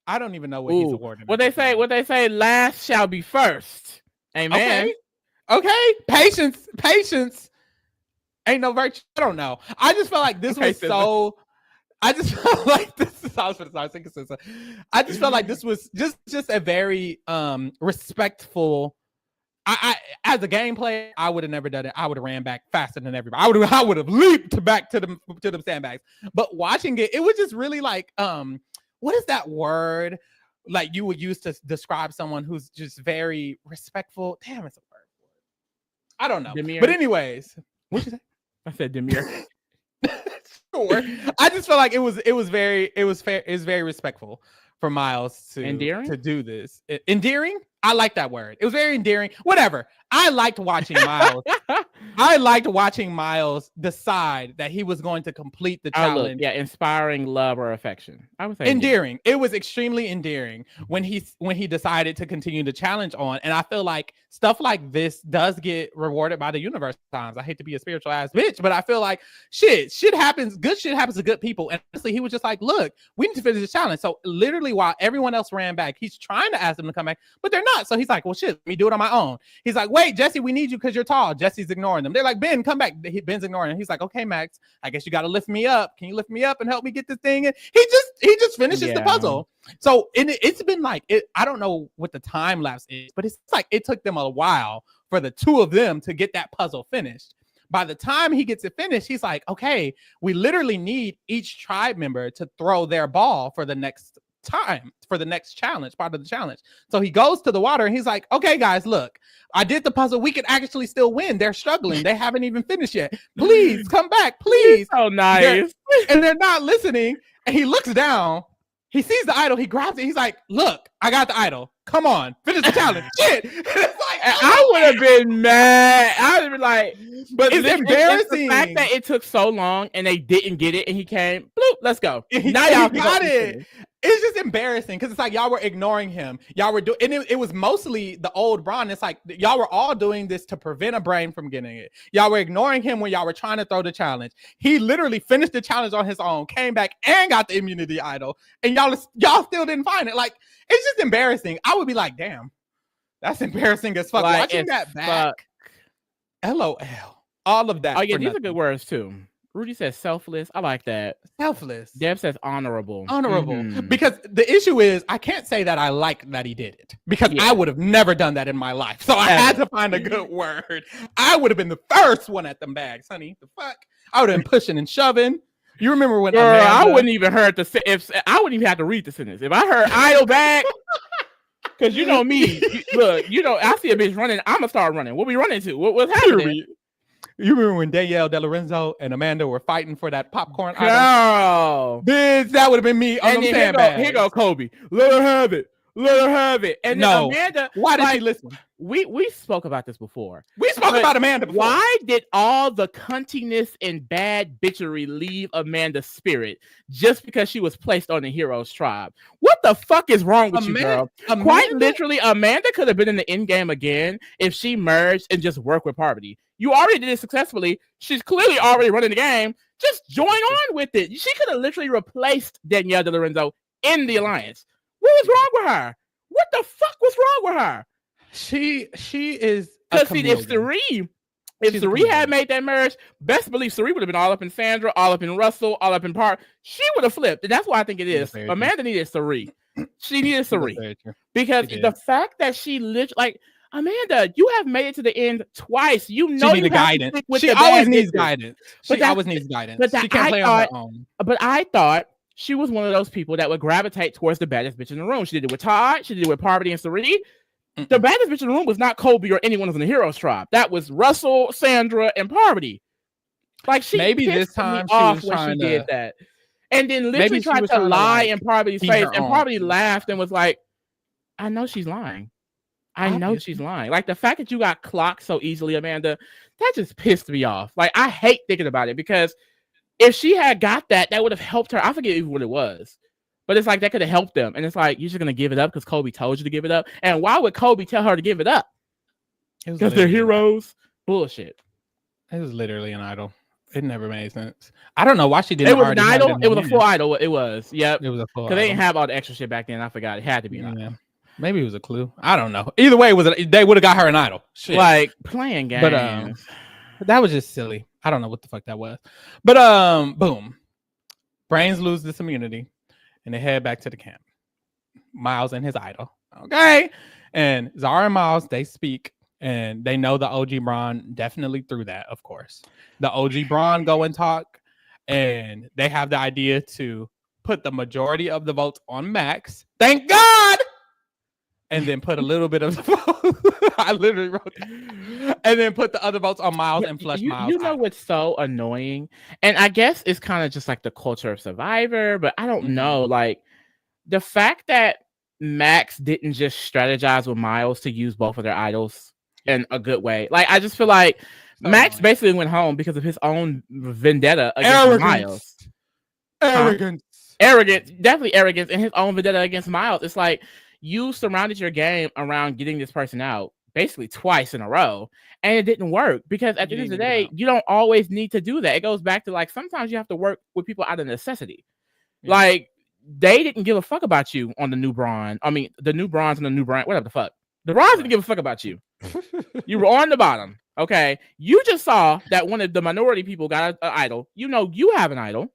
I don't even know what he's awarding. What they say, last shall be first. Amen. Okay. Patience. Ain't no virtue. I don't know. I just felt like this was so. I just felt like this is. I was thinking. I just felt like this was just a very respectful. I as a game player, I would have never done it. I would have ran back faster than everybody. I would have leaped back to the sandbags. But watching it, it was just really like what is that word like you would use to describe someone who's just very respectful? Damn, it's a word. I don't know. Demir. But anyways, what'd you say? I said Demir. Sure. I just felt like it was very respectful for Miles to do this. Endearing? I like that word. It was very endearing. Whatever. I liked watching Miles. Decide that he was going to complete the challenge. Inspiring love or affection. I would say endearing. It was extremely endearing when he decided to continue the challenge on. And I feel like stuff like this does get rewarded by the universe sometimes. I hate to be a spiritual ass bitch, but I feel like shit happens. Good shit happens to good people. And honestly, he was just like, look, we need to finish the challenge. So literally while everyone else ran back, he's trying to ask them to come back, but they're not. So he's like, well, shit, let me do it on my own. He's like, wait, Jesse, we need you because you're tall. Jesse's ignoring them. They're like, Ben, come back. Ben's ignoring him. He's like, okay, Max, I guess you got to lift me up. Can you lift me up and help me get this thing in? He just finishes the puzzle. So it's been like, I don't know what the time lapse is, but it's like it took them a while for the two of them to get that puzzle finished. By the time he gets it finished, he's like, okay, we literally need each tribe member to throw their ball for the next time, for the next challenge, part of the challenge. So he goes to the water and he's like, okay, guys, look, I did the puzzle. We can actually still win. They're struggling. They haven't even finished yet. Please come back, please. So nice. They're not listening. And he looks down. He sees the idol. He grabs it. He's like, look, I got the idol. Come on, finish the challenge. Shit. It's like, I would have been mad. I would have been like, but it's embarrassing. It's the fact that it took so long and they didn't get it and he came, bloop, let's go. Now y'all got it. It's just embarrassing because it's like y'all were ignoring him. Y'all were doing, and it was mostly the old Brawn. It's like y'all were all doing this to prevent a brain from getting it. Y'all were ignoring him when y'all were trying to throw the challenge. He literally finished the challenge on his own, came back and got the immunity idol, and y'all still didn't find it. Like, it's just embarrassing. I would be like, damn, that's embarrassing as fuck. Like, watching that back. LOL. All of that. Oh yeah, these are good words too. Rudy says selfless. I like that. Selfless. Deb says honorable. Honorable. Mm-hmm. Because the issue is, I can't say that I like that he did it. Because I would have never done that in my life. So I had to find a good word. I would have been the first one at them bags, honey. The fuck? I would have been pushing and shoving. You remember when I wouldn't even heard I wouldn't even have to read the sentence. If I heard idle bag, Because you know me. Look, I see a bitch running. I'm going to start running. What we running to? What's happening? You remember when Danielle De Lorenzo and Amanda were fighting for that popcorn item? Bitch, that would have been me on them sandbags. Here go Kobe. Let her have it. And then Amanda, why did she listen? We spoke about this before. We spoke about Amanda before. Why did all the cuntiness and bad bitchery leave Amanda's spirit just because she was placed on the Heroes Tribe? What the fuck is wrong with you, girl? Quite literally, Amanda could have been in the end game again if she merged and just worked with Parvati. You already did it successfully. She's clearly already running the game. Just join on with it. She could have literally replaced Danielle De Lorenzo in the alliance. What was wrong with her? What the fuck was wrong with her? She is because if Suri had made that merge, best believe Suri would have been all up in Sandra, all up in Russell, all up in Park. She would have flipped, and that's why I think it is. Amanda needed Suri. She needed Suri because the fact that she literally like Amanda, you have made it to the end twice. You know you have guidance. To stick with she always needs guidance. She always needs guidance. But she can't play on her own. But I thought she was one of those people that would gravitate towards the baddest bitch in the room. She did it with Todd. She did it with Parvati and Suri. The baddest bitch in the room was not Kobe or anyone else in the Heroes Tribe. That was Russell, Sandra, and Parvati. Like she maybe this time she was trying to did that, and then literally tried to lie in Parvati's face, and Parvati laughed and was like, "I know she's lying. I know she's lying." Like the fact that you got clocked so easily, Amanda, that just pissed me off. Like I hate thinking about it because if she had got that, that would have helped her. I forget even what it was. But it's like that could have helped them. And it's like, you're just going to give it up because Kobe told you to give it up. And why would Kobe tell her to give it up? Because they're heroes. Bullshit. It was literally an idol. It never made sense. I don't know why she didn't. It was an idol. It was a full idol. It was. Yep. It was a full because they didn't have all the extra shit back then. I forgot. It had to be an idol. Maybe it was a clue. I don't know. Either way, they would have got her an idol. Shit. Like playing games. But that was just silly. I don't know what the fuck that was. But boom. Brains lose this immunity. And they head back to the camp. Miles and his idol. Okay. And Zara and Miles, they speak. And they know the OG Brawn definitely threw that, of course. The OG Brawn go and talk. And they have the idea to put the majority of the votes on Max. Thank God! And then put a little bit of the vote. I literally wrote that. And then put the other votes on Miles and flush Miles. You know what's so annoying? And I guess it's kind of just like the culture of Survivor, but I don't know. Like the fact that Max didn't just strategize with Miles to use both of their idols in a good way. Like I just feel like Max basically went home because of his own vendetta against Miles. Arrogance, definitely arrogance, and his own vendetta against Miles. It's like you surrounded your game around getting this person out basically twice in a row, and it didn't work because at the end of the day, you don't always need to do that. It goes back to like sometimes you have to work with people out of necessity. Yeah. Like they didn't give a fuck about you on the new Brawn. I mean, the new Bronze and the new Brawn, whatever the fuck. The Bronze didn't give a fuck about you. You were on the bottom. Okay. You just saw that one of the minority people got an idol. You know, you have an idol.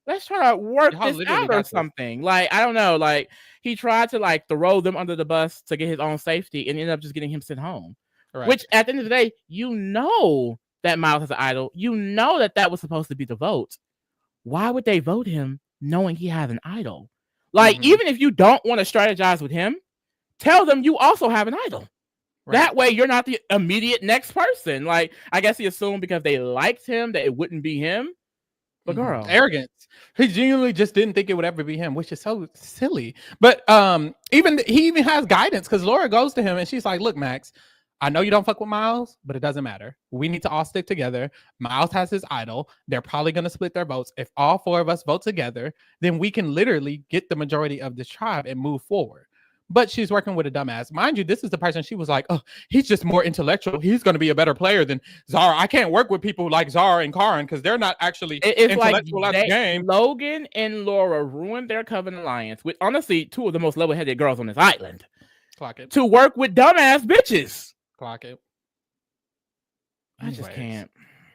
Let's try to work this out or something. Like, I don't know. Like, he tried to like throw them under the bus to get his own safety and ended up just getting him sent home. Right. Which at the end of the day, you know that Miles has an idol. You know that that was supposed to be the vote. Why would they vote him knowing he has an idol? Like, even if you don't want to strategize with him, tell them you also have an idol. Right. That way you're not the immediate next person. Like, I guess he assumed because they liked him that it wouldn't be him. But girl, arrogance. He genuinely just didn't think it would ever be him, which is so silly. But he even has guidance because Laura goes to him and she's like, "Look, Max, I know you don't fuck with Miles, but it doesn't matter. We need to all stick together. Miles has his idol. They're probably going to split their votes. If all four of us vote together, then we can literally get the majority of this tribe and move forward." But she's working with a dumbass. Mind you, this is the person she was like, "Oh, he's just more intellectual. He's going to be a better player than Zara. I can't work with people like Zara and Karin because they're not actually intellectual at the game." Logan and Laura ruined their Covenant alliance with, honestly, two of the most level-headed girls on this island. Clock it. To work with dumbass bitches. Clock it. Anyways. I just can't.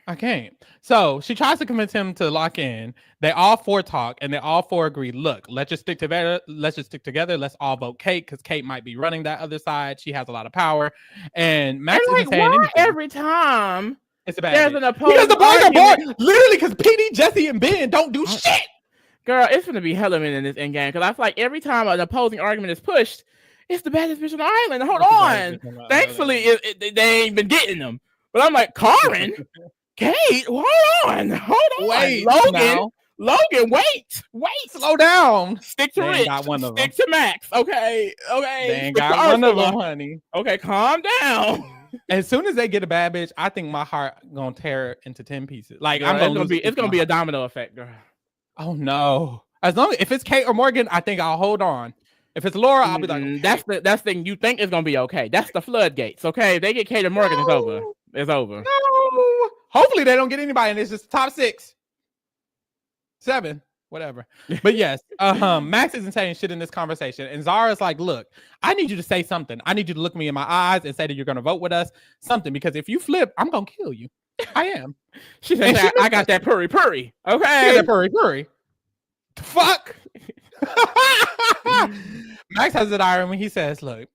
I can't. So she tries to convince him to lock in. They all four talk and they all four agree. Look, let's just stick together. Let's all vote Kate because Kate might be running that other side. She has a lot of power. And Max isn't saying anything. Every time it's a bad there's thing. an opposing because the boys are bored. Literally because PD, Jesse, and Ben don't do shit. Girl, it's gonna be hella in this end game because I feel like every time an opposing argument is pushed, it's the baddest bitch on the island. Hold on. Thankfully, they ain't been getting them. But I'm like, Karen, Kate, hold on. Wait, Logan, wait, slow down. Stick to Rich. Stick to Max. Okay. They ain't got one of them, honey. Okay, calm down. As soon as they get a bad bitch, I think my heart gonna tear into 10 pieces. Like, girl, it's gonna be a domino effect, girl. Oh no! If it's Kate or Morgan, I think I'll hold on. If it's Laura, I'll be like, okay. That's the thing. You think it's gonna be okay? That's the floodgates. Okay, if they get Kate or Morgan, it's over. It's over. No. Hopefully they don't get anybody, and it's just top 6, 7, whatever. But yes, Max isn't saying shit in this conversation, and Zara's like, "Look, I need you to say something. I need you to look me in my eyes and say that you're gonna vote with us, something. Because if you flip, I'm gonna kill you. I am." She said, "I got that purry. Okay, that purry. Fuck." Max has it iron when he says, "Look,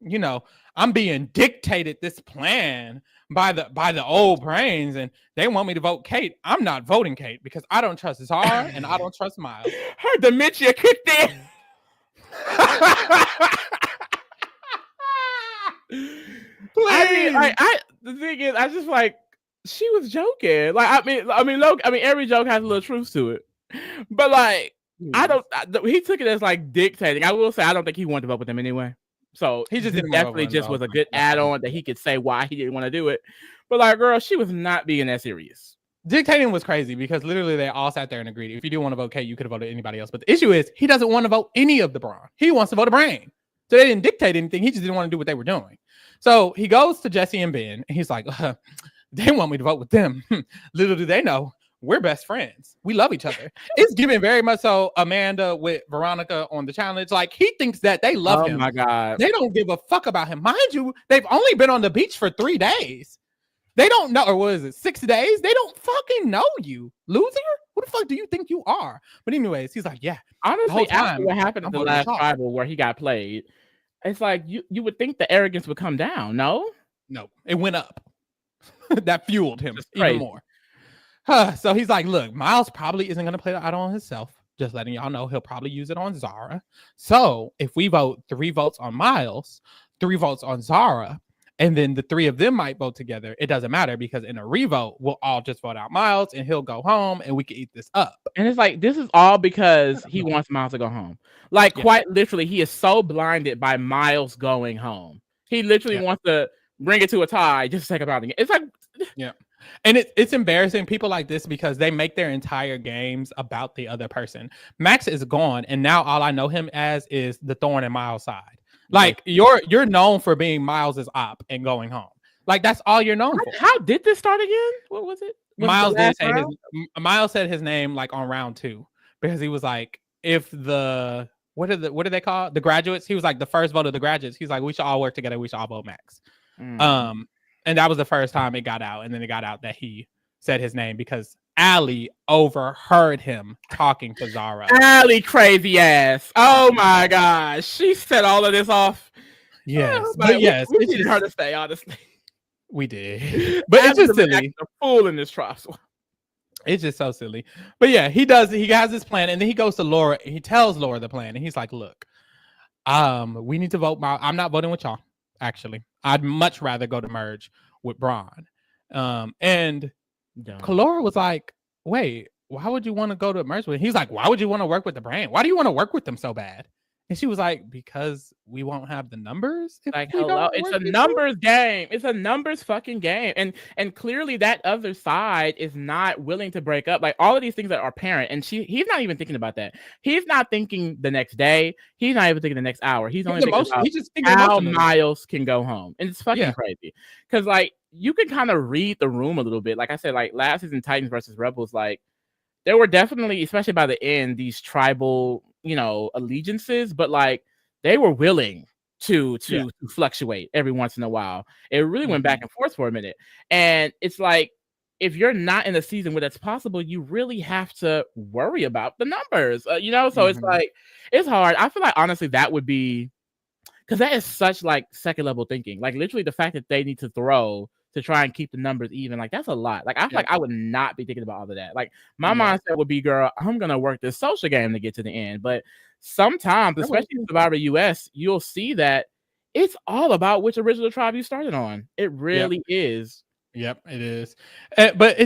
I'm being dictated this plan by the old brains, and they want me to vote Kate. I'm not voting Kate because I don't trust Zara and I don't trust Miles." Her dementia kicked in. The thing is, I just like, she was joking. Like, I mean, every joke has a little truth to it, but like, he took it as like dictating. I will say, I don't think he wanted to vote with them anyway. So he just definitely just was a good add-on that he could say why he didn't want to do it. But like, girl, she was not being that serious. Dictating was crazy because literally they all sat there and agreed. If you do want to vote Kate, you could have voted anybody else. But the issue is he doesn't want to vote any of the Brawn. He wants to vote a brain. So they didn't dictate anything. He just didn't want to do what they were doing. So he goes to Jesse and Ben and he's like, they want me to vote with them. Little do they know, we're best friends. We love each other. It's given very much so Amanda with Veronica on the challenge. Like, he thinks that they love him. Oh my God. They don't give a fuck about him. Mind you, they've only been on the beach for 3 days. They don't know, or what is it, 6 days? They don't fucking know you, loser. Who the fuck do you think you are? But anyways, he's like, yeah. Honestly, after what happened at the last tribal where he got played, it's like you would think the arrogance would come down. No, it went up. That fueled him even more. So he's like, look, Miles probably isn't going to play the idol on himself. Just letting y'all know, he'll probably use it on Zara. So if we vote 3 votes on Miles, 3 votes on Zara, and then the 3 of them might vote together, it doesn't matter because in a revote, we'll all just vote out Miles and he'll go home and we can eat this up. And it's like, this is all because he wants Miles to go home. Like, quite literally, he is so blinded by Miles going home. He literally wants to bring it to a tie just to take about it. It's like, and it's embarrassing, people like this, because they make their entire games about the other person. Max is gone, and now all I know him as is the thorn in Miles' side. Like, you're known for being Miles's op and going home. Like, that's all you're known for. How did this start again? What was it? Miles said his name like on round 2 because he was like, if the what do they call it? The graduates? He was like the first vote of the graduates. He's like, we should all work together. We should all vote Max. And that was the first time it got out. And then it got out that he said his name because Allie overheard him talking to Zara. Allie, crazy ass. Oh my gosh. She set all of this off. Yes. But yes. We needed her to stay, honestly. We did. But it's just silly. A fool in this trial. It's just so silly. But yeah, he has this plan. And then he goes to Laura. He tells Laura the plan. And he's like, look, we need to vote. I'm not voting with y'all. Actually, I'd much rather go to merge with Brawn. And Laura was like, wait, why would you want to go to merge with him? He's like, why would you want to work with the brand? Why do you want to work with them so bad? And she was like, because we won't have the numbers. Like, hello, it's a numbers game. It's a numbers fucking game. And clearly that other side is not willing to break up. Like, all of these things that are apparent. And he's not even thinking about that. He's not thinking the next day. He's not even thinking the next hour. He's only thinking about how Miles can go home. And it's fucking crazy. Because, like, you can kind of read the room a little bit. Like I said, like, last season, Titans versus Rebels, like, there were definitely, especially by the end, these tribal, allegiances, but like they were willing to fluctuate every once in a while. It really went back and forth for a minute. And it's like, if you're not in a season where that's possible, you really have to worry about the numbers, so it's like, it's hard. I feel like, honestly, that would be, because that is such like second level thinking. Like, literally the fact that they need to throw to try and keep the numbers even, like, that's a lot. Like, I feel like I would not be thinking about all of that. Like, my mindset would be, girl, I'm gonna work this social game to get to the end. But sometimes, especially in Survivor US, you'll see that it's all about which original tribe you started on. It really is. Yep, it is. But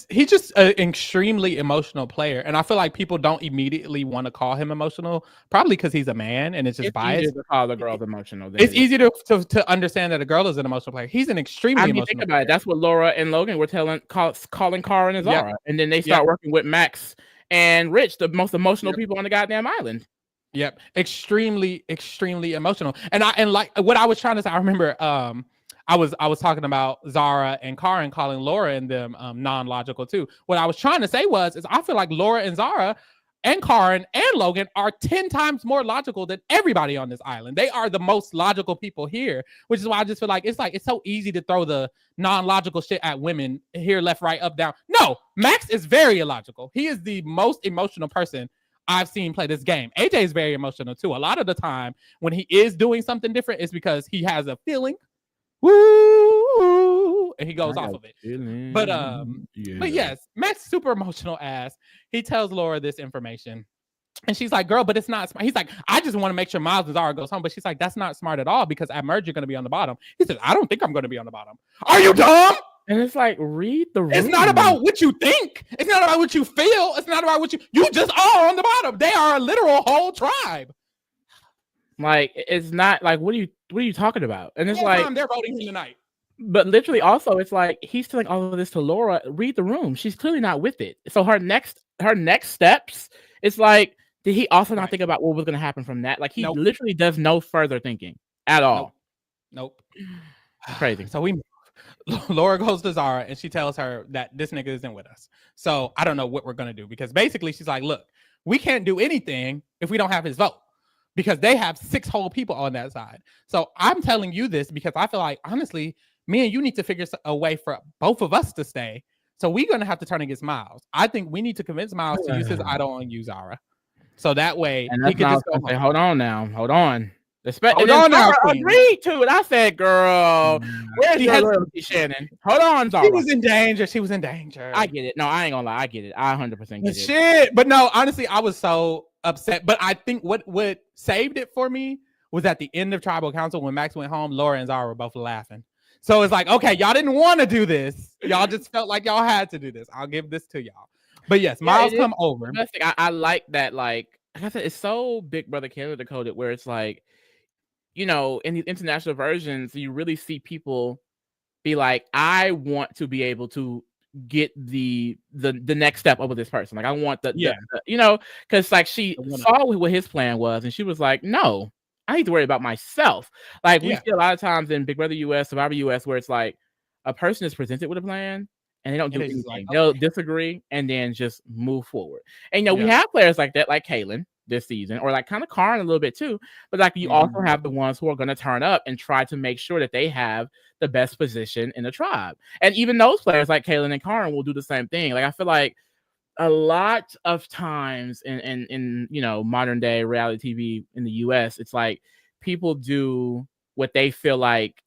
he's just an extremely emotional player, and I feel like people don't immediately want to call him emotional, probably because he's a man and it's just biased. Easier to call the girls emotional. It's easier to understand that a girl is an emotional player. He's an extremely emotional think about it. That's what Laura and Logan were calling Kara and Zara, and then they start working with Max and Rich, the most emotional people on the goddamn island. Yep, extremely emotional. And like what I was trying to say, I remember I was talking about Zara and Karen calling Laura and them non-logical too. What I was trying to say is I feel like Laura and Zara and Karen and Logan are 10 times more logical than everybody on this island. They are the most logical people here, which is why I just feel like it's so easy to throw the non-logical shit at women here, left, right, up, down. No, Max is very illogical. He is the most emotional person I've seen play this game. AJ is very emotional too. A lot of the time when he is doing something different, it's because he has a feeling. Woo! And he goes off of it. But yes, Matt's super emotional ass. He tells Laura this information. And she's like, girl, but it's not smart. He's like, I just want to make sure Miles and Zara goes home. But she's like, that's not smart at all because at merge, you're going to be on the bottom. He says, I don't think I'm going to be on the bottom. Are you dumb? And it's like, read the room. It's not about what you think. It's not about what you feel. It's not about what you just are on the bottom. They are a literal whole tribe. Like, it's not like, what are you talking about? And it's like, they're voting tonight. But literally also, it's like, he's telling all of this to Laura, read the room. She's clearly not with it. So her next steps, it's like, did he also not think about what was going to happen from that? Like, he literally does no further thinking at all. Nope. Crazy. So Laura goes to Zara and she tells her that this nigga isn't with us. So I don't know what we're going to do because basically she's like, look, we can't do anything if we don't have his vote because they have 6 whole people on that side. So I'm telling you this because I feel like, honestly, me and you need to figure a way for both of us to stay. So we're going to have to turn against Miles. I think we need to convince Miles to use his idol on you, Zara. So that way he could just go say, hold on now. Hold on. Hold on now. Agreed to it. I said, girl, where's your loyalty, Shannon? Hold on, Zara. She was in danger. She was in danger. I get it. No, I ain't gonna lie. I get it. I 100% get it. Shit. But no, honestly, I was so upset. But I think what saved it for me was at the end of Tribal Council when Max went home, Laura and Zara were both laughing. So it's like, okay, y'all didn't want to do this. Y'all just felt like y'all had to do this. I'll give this to y'all. But yes, Miles come over. I like that. Like I said, it's so Big Brother Canada coded where it's like, you know, in these international versions, you really see people be like, I want to be able to get the next step over this person. Like I want the you know, because like she saw what his plan was and she was like, no, I need to worry about myself. Like we see a lot of times in Big Brother US, Survivor US, where it's like a person is presented with a plan and they don't do anything. Like, they'll disagree and then just move forward. And you know, we have players like that, like Kaylin this season, or like kind of Karen a little bit too. But like you also have the ones who are going to turn up and try to make sure that they have the best position in the tribe. And even those players like Kaylin and Karen will do the same thing. Like I feel like a lot of times in you know, modern day reality TV in the US, it's like people do what they feel like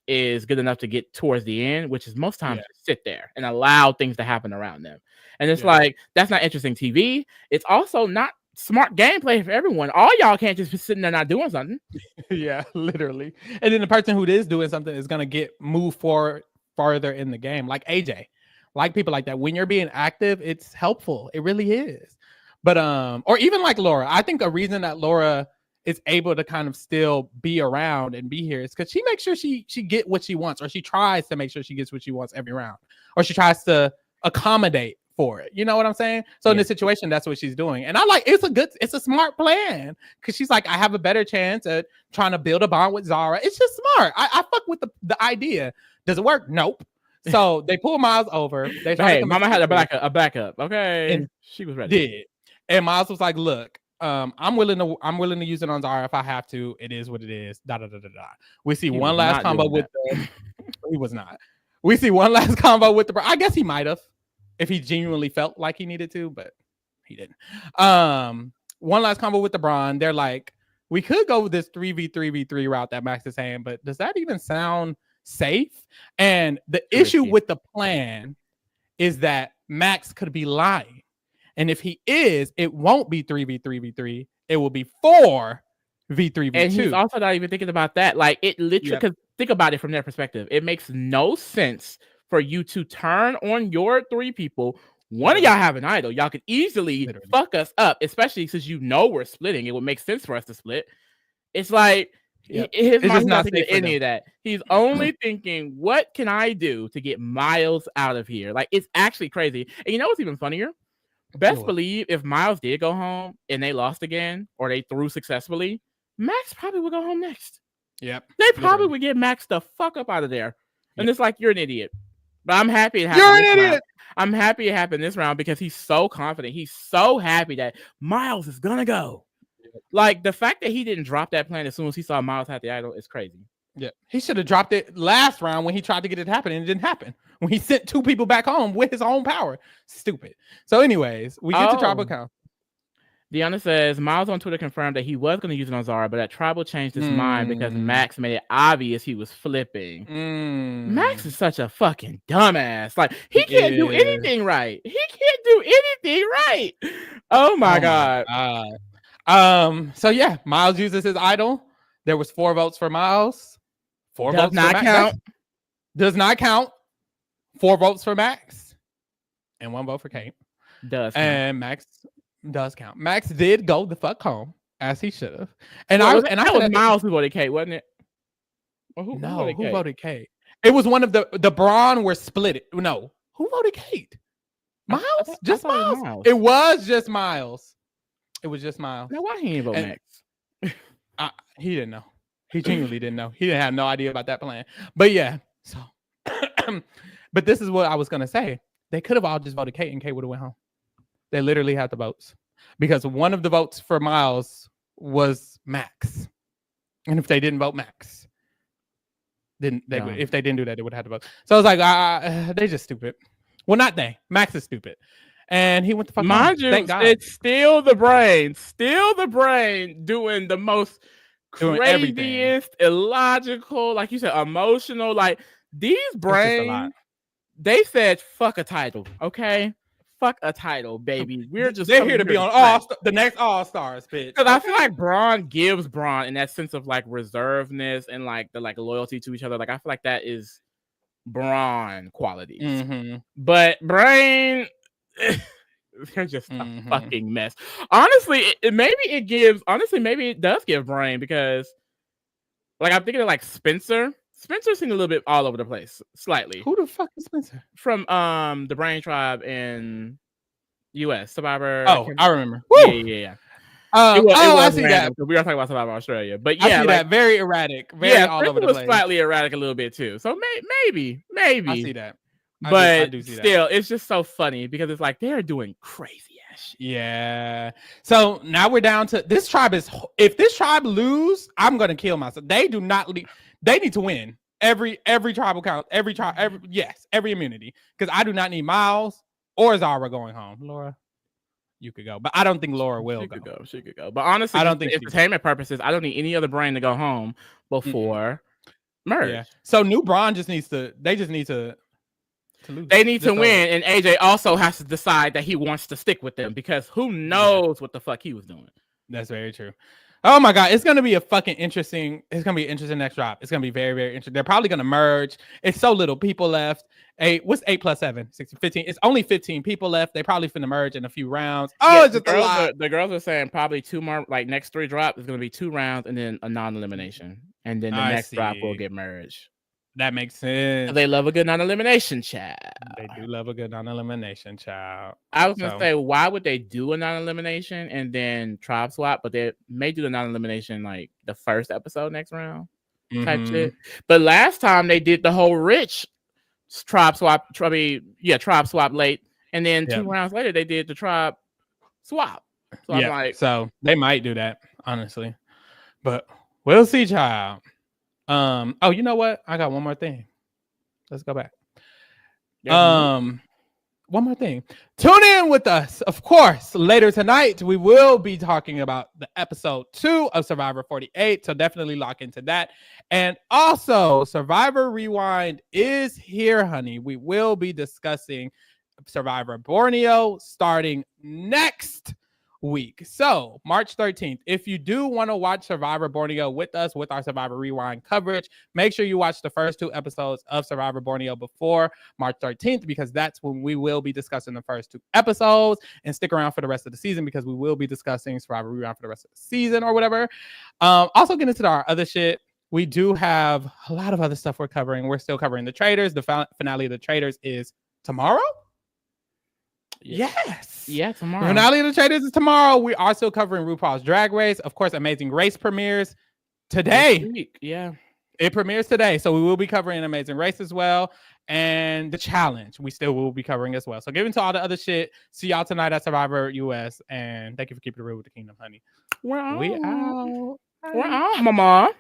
is good enough to get towards the end, which is most times just sit there and allow things to happen around them. And it's like, that's not interesting TV. It's also not smart gameplay for everyone. All y'all can't just be sitting there not doing something. Yeah, literally. And then the person who is doing something is going to move forward farther in the game, like AJ. Like people like that. When you're being active, it's helpful. It really is. But or even like Laura. I think a reason that Laura is able to kind of still be around and be here is because she makes sure she get what she wants, or she tries to make sure she gets what she wants every round, or she tries to accommodate for it. You know what I'm saying? So in this situation, that's what she's doing. And I like it's a smart plan because she's like, I have a better chance at trying to build a bond with Zara. It's just smart. I fuck with the idea. Does it work? Nope. So they pull Miles over. Hey, Mama had a backup. Okay. And she was ready. And Miles was like, look, I'm willing to use it on Zara if I have to. It is what it is. We see one last combo with he was not. We see one last combo with I guess he might have if he genuinely felt like he needed to, but he didn't. One last combo with the Brawn. They're like, we could go with this 3v3v3 route that Max is saying, but does that even sound safe? And the issue with the plan is that Max could be lying. And if he is, it won't be 3v3v3. It will be 4 V3, V2. And he's also not even thinking about that. Like, it literally, because think about it from their perspective. It makes no sense for you to turn on your 3 people. One of y'all have an idol. Y'all could easily fuck us up, especially since we're splitting. It would make sense for us to split. It's like, his mind's not thinking any of that. He's only thinking, what can I do to get Miles out of here? Like, it's actually crazy. And you know what's even funnier? Best believe if Miles did go home and they lost again, or they threw successfully, Max probably would go home next. Yep. They probably would get Max the fuck up out of there. And it's like, you're an idiot. But I'm happy it happened. You're an idiot. I'm happy it happened this round because he's so confident. He's so happy that Miles is gonna go. Like, the fact that he didn't drop that plan as soon as he saw Miles had the idol is crazy. Yeah, he should have dropped it last round when he tried to get it to happen and it didn't happen. When he sent 2 people back home with his own power. Stupid. So anyways, we get to tribal count. Deanna says, Miles on Twitter confirmed that he was going to use it on Zara, but that Tribal changed his mind because Max made it obvious he was flipping. Max is such a fucking dumbass. Like, he can't do anything right. He can't do anything right. Oh my God. So yeah, Miles uses his idol. There was 4 votes for Miles. 4 votes for Max. Does not count. 4 votes for Max. And 1 vote for Kate. Does count. And Max does count. Max did go the fuck home, as he should have. And I was Miles who voted Kate, wasn't it? Or who voted Kate? It was one of the Brawn were split. No. Who voted Kate? Miles? Just Miles? It was just Miles. It was just Miles. Now why he didn't vote Max? He didn't know. He genuinely didn't know. He didn't have no idea about that plan. But yeah, so but this is what I was gonna say. They could have all just voted Kate and Kate would have went home. They literally had the votes. Because one of the votes for Miles was Max. And if they didn't vote Max, then if they didn't do that, they would have had to vote. So I was like, they just stupid. Well, not they. Max is stupid. And he went to fuck mind home. You, thank God. It's still the brain doing the most craziest, illogical, like you said, emotional. Like, these brains, they said, fuck a title, okay? Fuck a title, baby. They're here to be on the next All-Stars, bitch. Because I feel like Brawn gives Brawn in that sense of like reservedness and like the loyalty to each other. Like, I feel like that is Brawn qualities. But Brain, they're just a fucking mess. Honestly, maybe it does give Brain, because like I'm thinking of like Spencer. Spencer seemed a little bit all over the place, slightly. Who the fuck is Spencer? From the Brawn Tribe in US Survivor. Oh, I remember. Yeah. I see that. We were talking about Survivor Australia, but yeah, I see that very erratic, all over the place. Slightly erratic a little bit too. So maybe I see that. But I do see still, it's just so funny because it's like they're doing crazy ass shit. Yeah. So now we're down to this tribe. If this tribe lose, I'm gonna kill myself. They do not leave. They need to win every tribal count, every immunity, because I do not need Miles or Zara going home. Laura, you could go, but I don't think Laura will go. She could go, but honestly, I don't think entertainment purposes, I don't need any other brain to go home before merge. Yeah. So new Brawn just needs to. They just need to lose. They need to win, and AJ also has to decide that he wants to stick with them, because who knows what the fuck he was doing. That's very true. Oh my God, it's gonna be interesting next drop. It's gonna be very, very interesting. They're probably gonna merge. It's so little people left. What's 8 plus 7? 16, 15. It's only 15 people left. They probably finna merge in a few rounds. It's just a lot. The girls are saying probably 2 more, like next 3 drops is gonna be 2 rounds and then a non-elimination. And then the next drop will get merged. That makes sense. They love a good non-elimination, child. They do love a good non-elimination, child. I was gonna say, why would they do a non-elimination and then tribe swap? But they may do the non-elimination like the first episode next round type shit. But last time they did the whole Rich tribe swap. Tribe swap late, and then 2 rounds later they did the tribe swap. So I'm like, so they might do that, honestly, but we'll see, child. Oh, you know what? I got one more thing. Let's go back. One more thing. Tune in with us, of course. Later tonight, we will be talking about the episode 2 of Survivor 48. So definitely lock into that. And also, Survivor Rewind is here, honey. We will be discussing Survivor Borneo starting next week. So March 13th, if you do want to watch Survivor Borneo with us with our Survivor Rewind coverage, make sure you watch the first 2 episodes of Survivor Borneo before March 13th, because that's when we will be discussing the first 2 episodes, and stick around for the rest of the season because we will be discussing Survivor Rewind for the rest of the season or whatever. Also get into our other shit. We do have a lot of other stuff we're covering. We're still covering The Traitors. The finale of The Traitors is tomorrow. Yes. Yeah, tomorrow. The finale of The Traitors is tomorrow. We are still covering RuPaul's Drag Race. Of course, Amazing Race premieres today. Yeah. It premieres today. So we will be covering Amazing Race as well. And The Challenge, we still will be covering as well. So get into all the other shit. See y'all tonight at Survivor US. And thank you for keeping it real with the Kingdom, honey. We're out. We out. We're out, mama.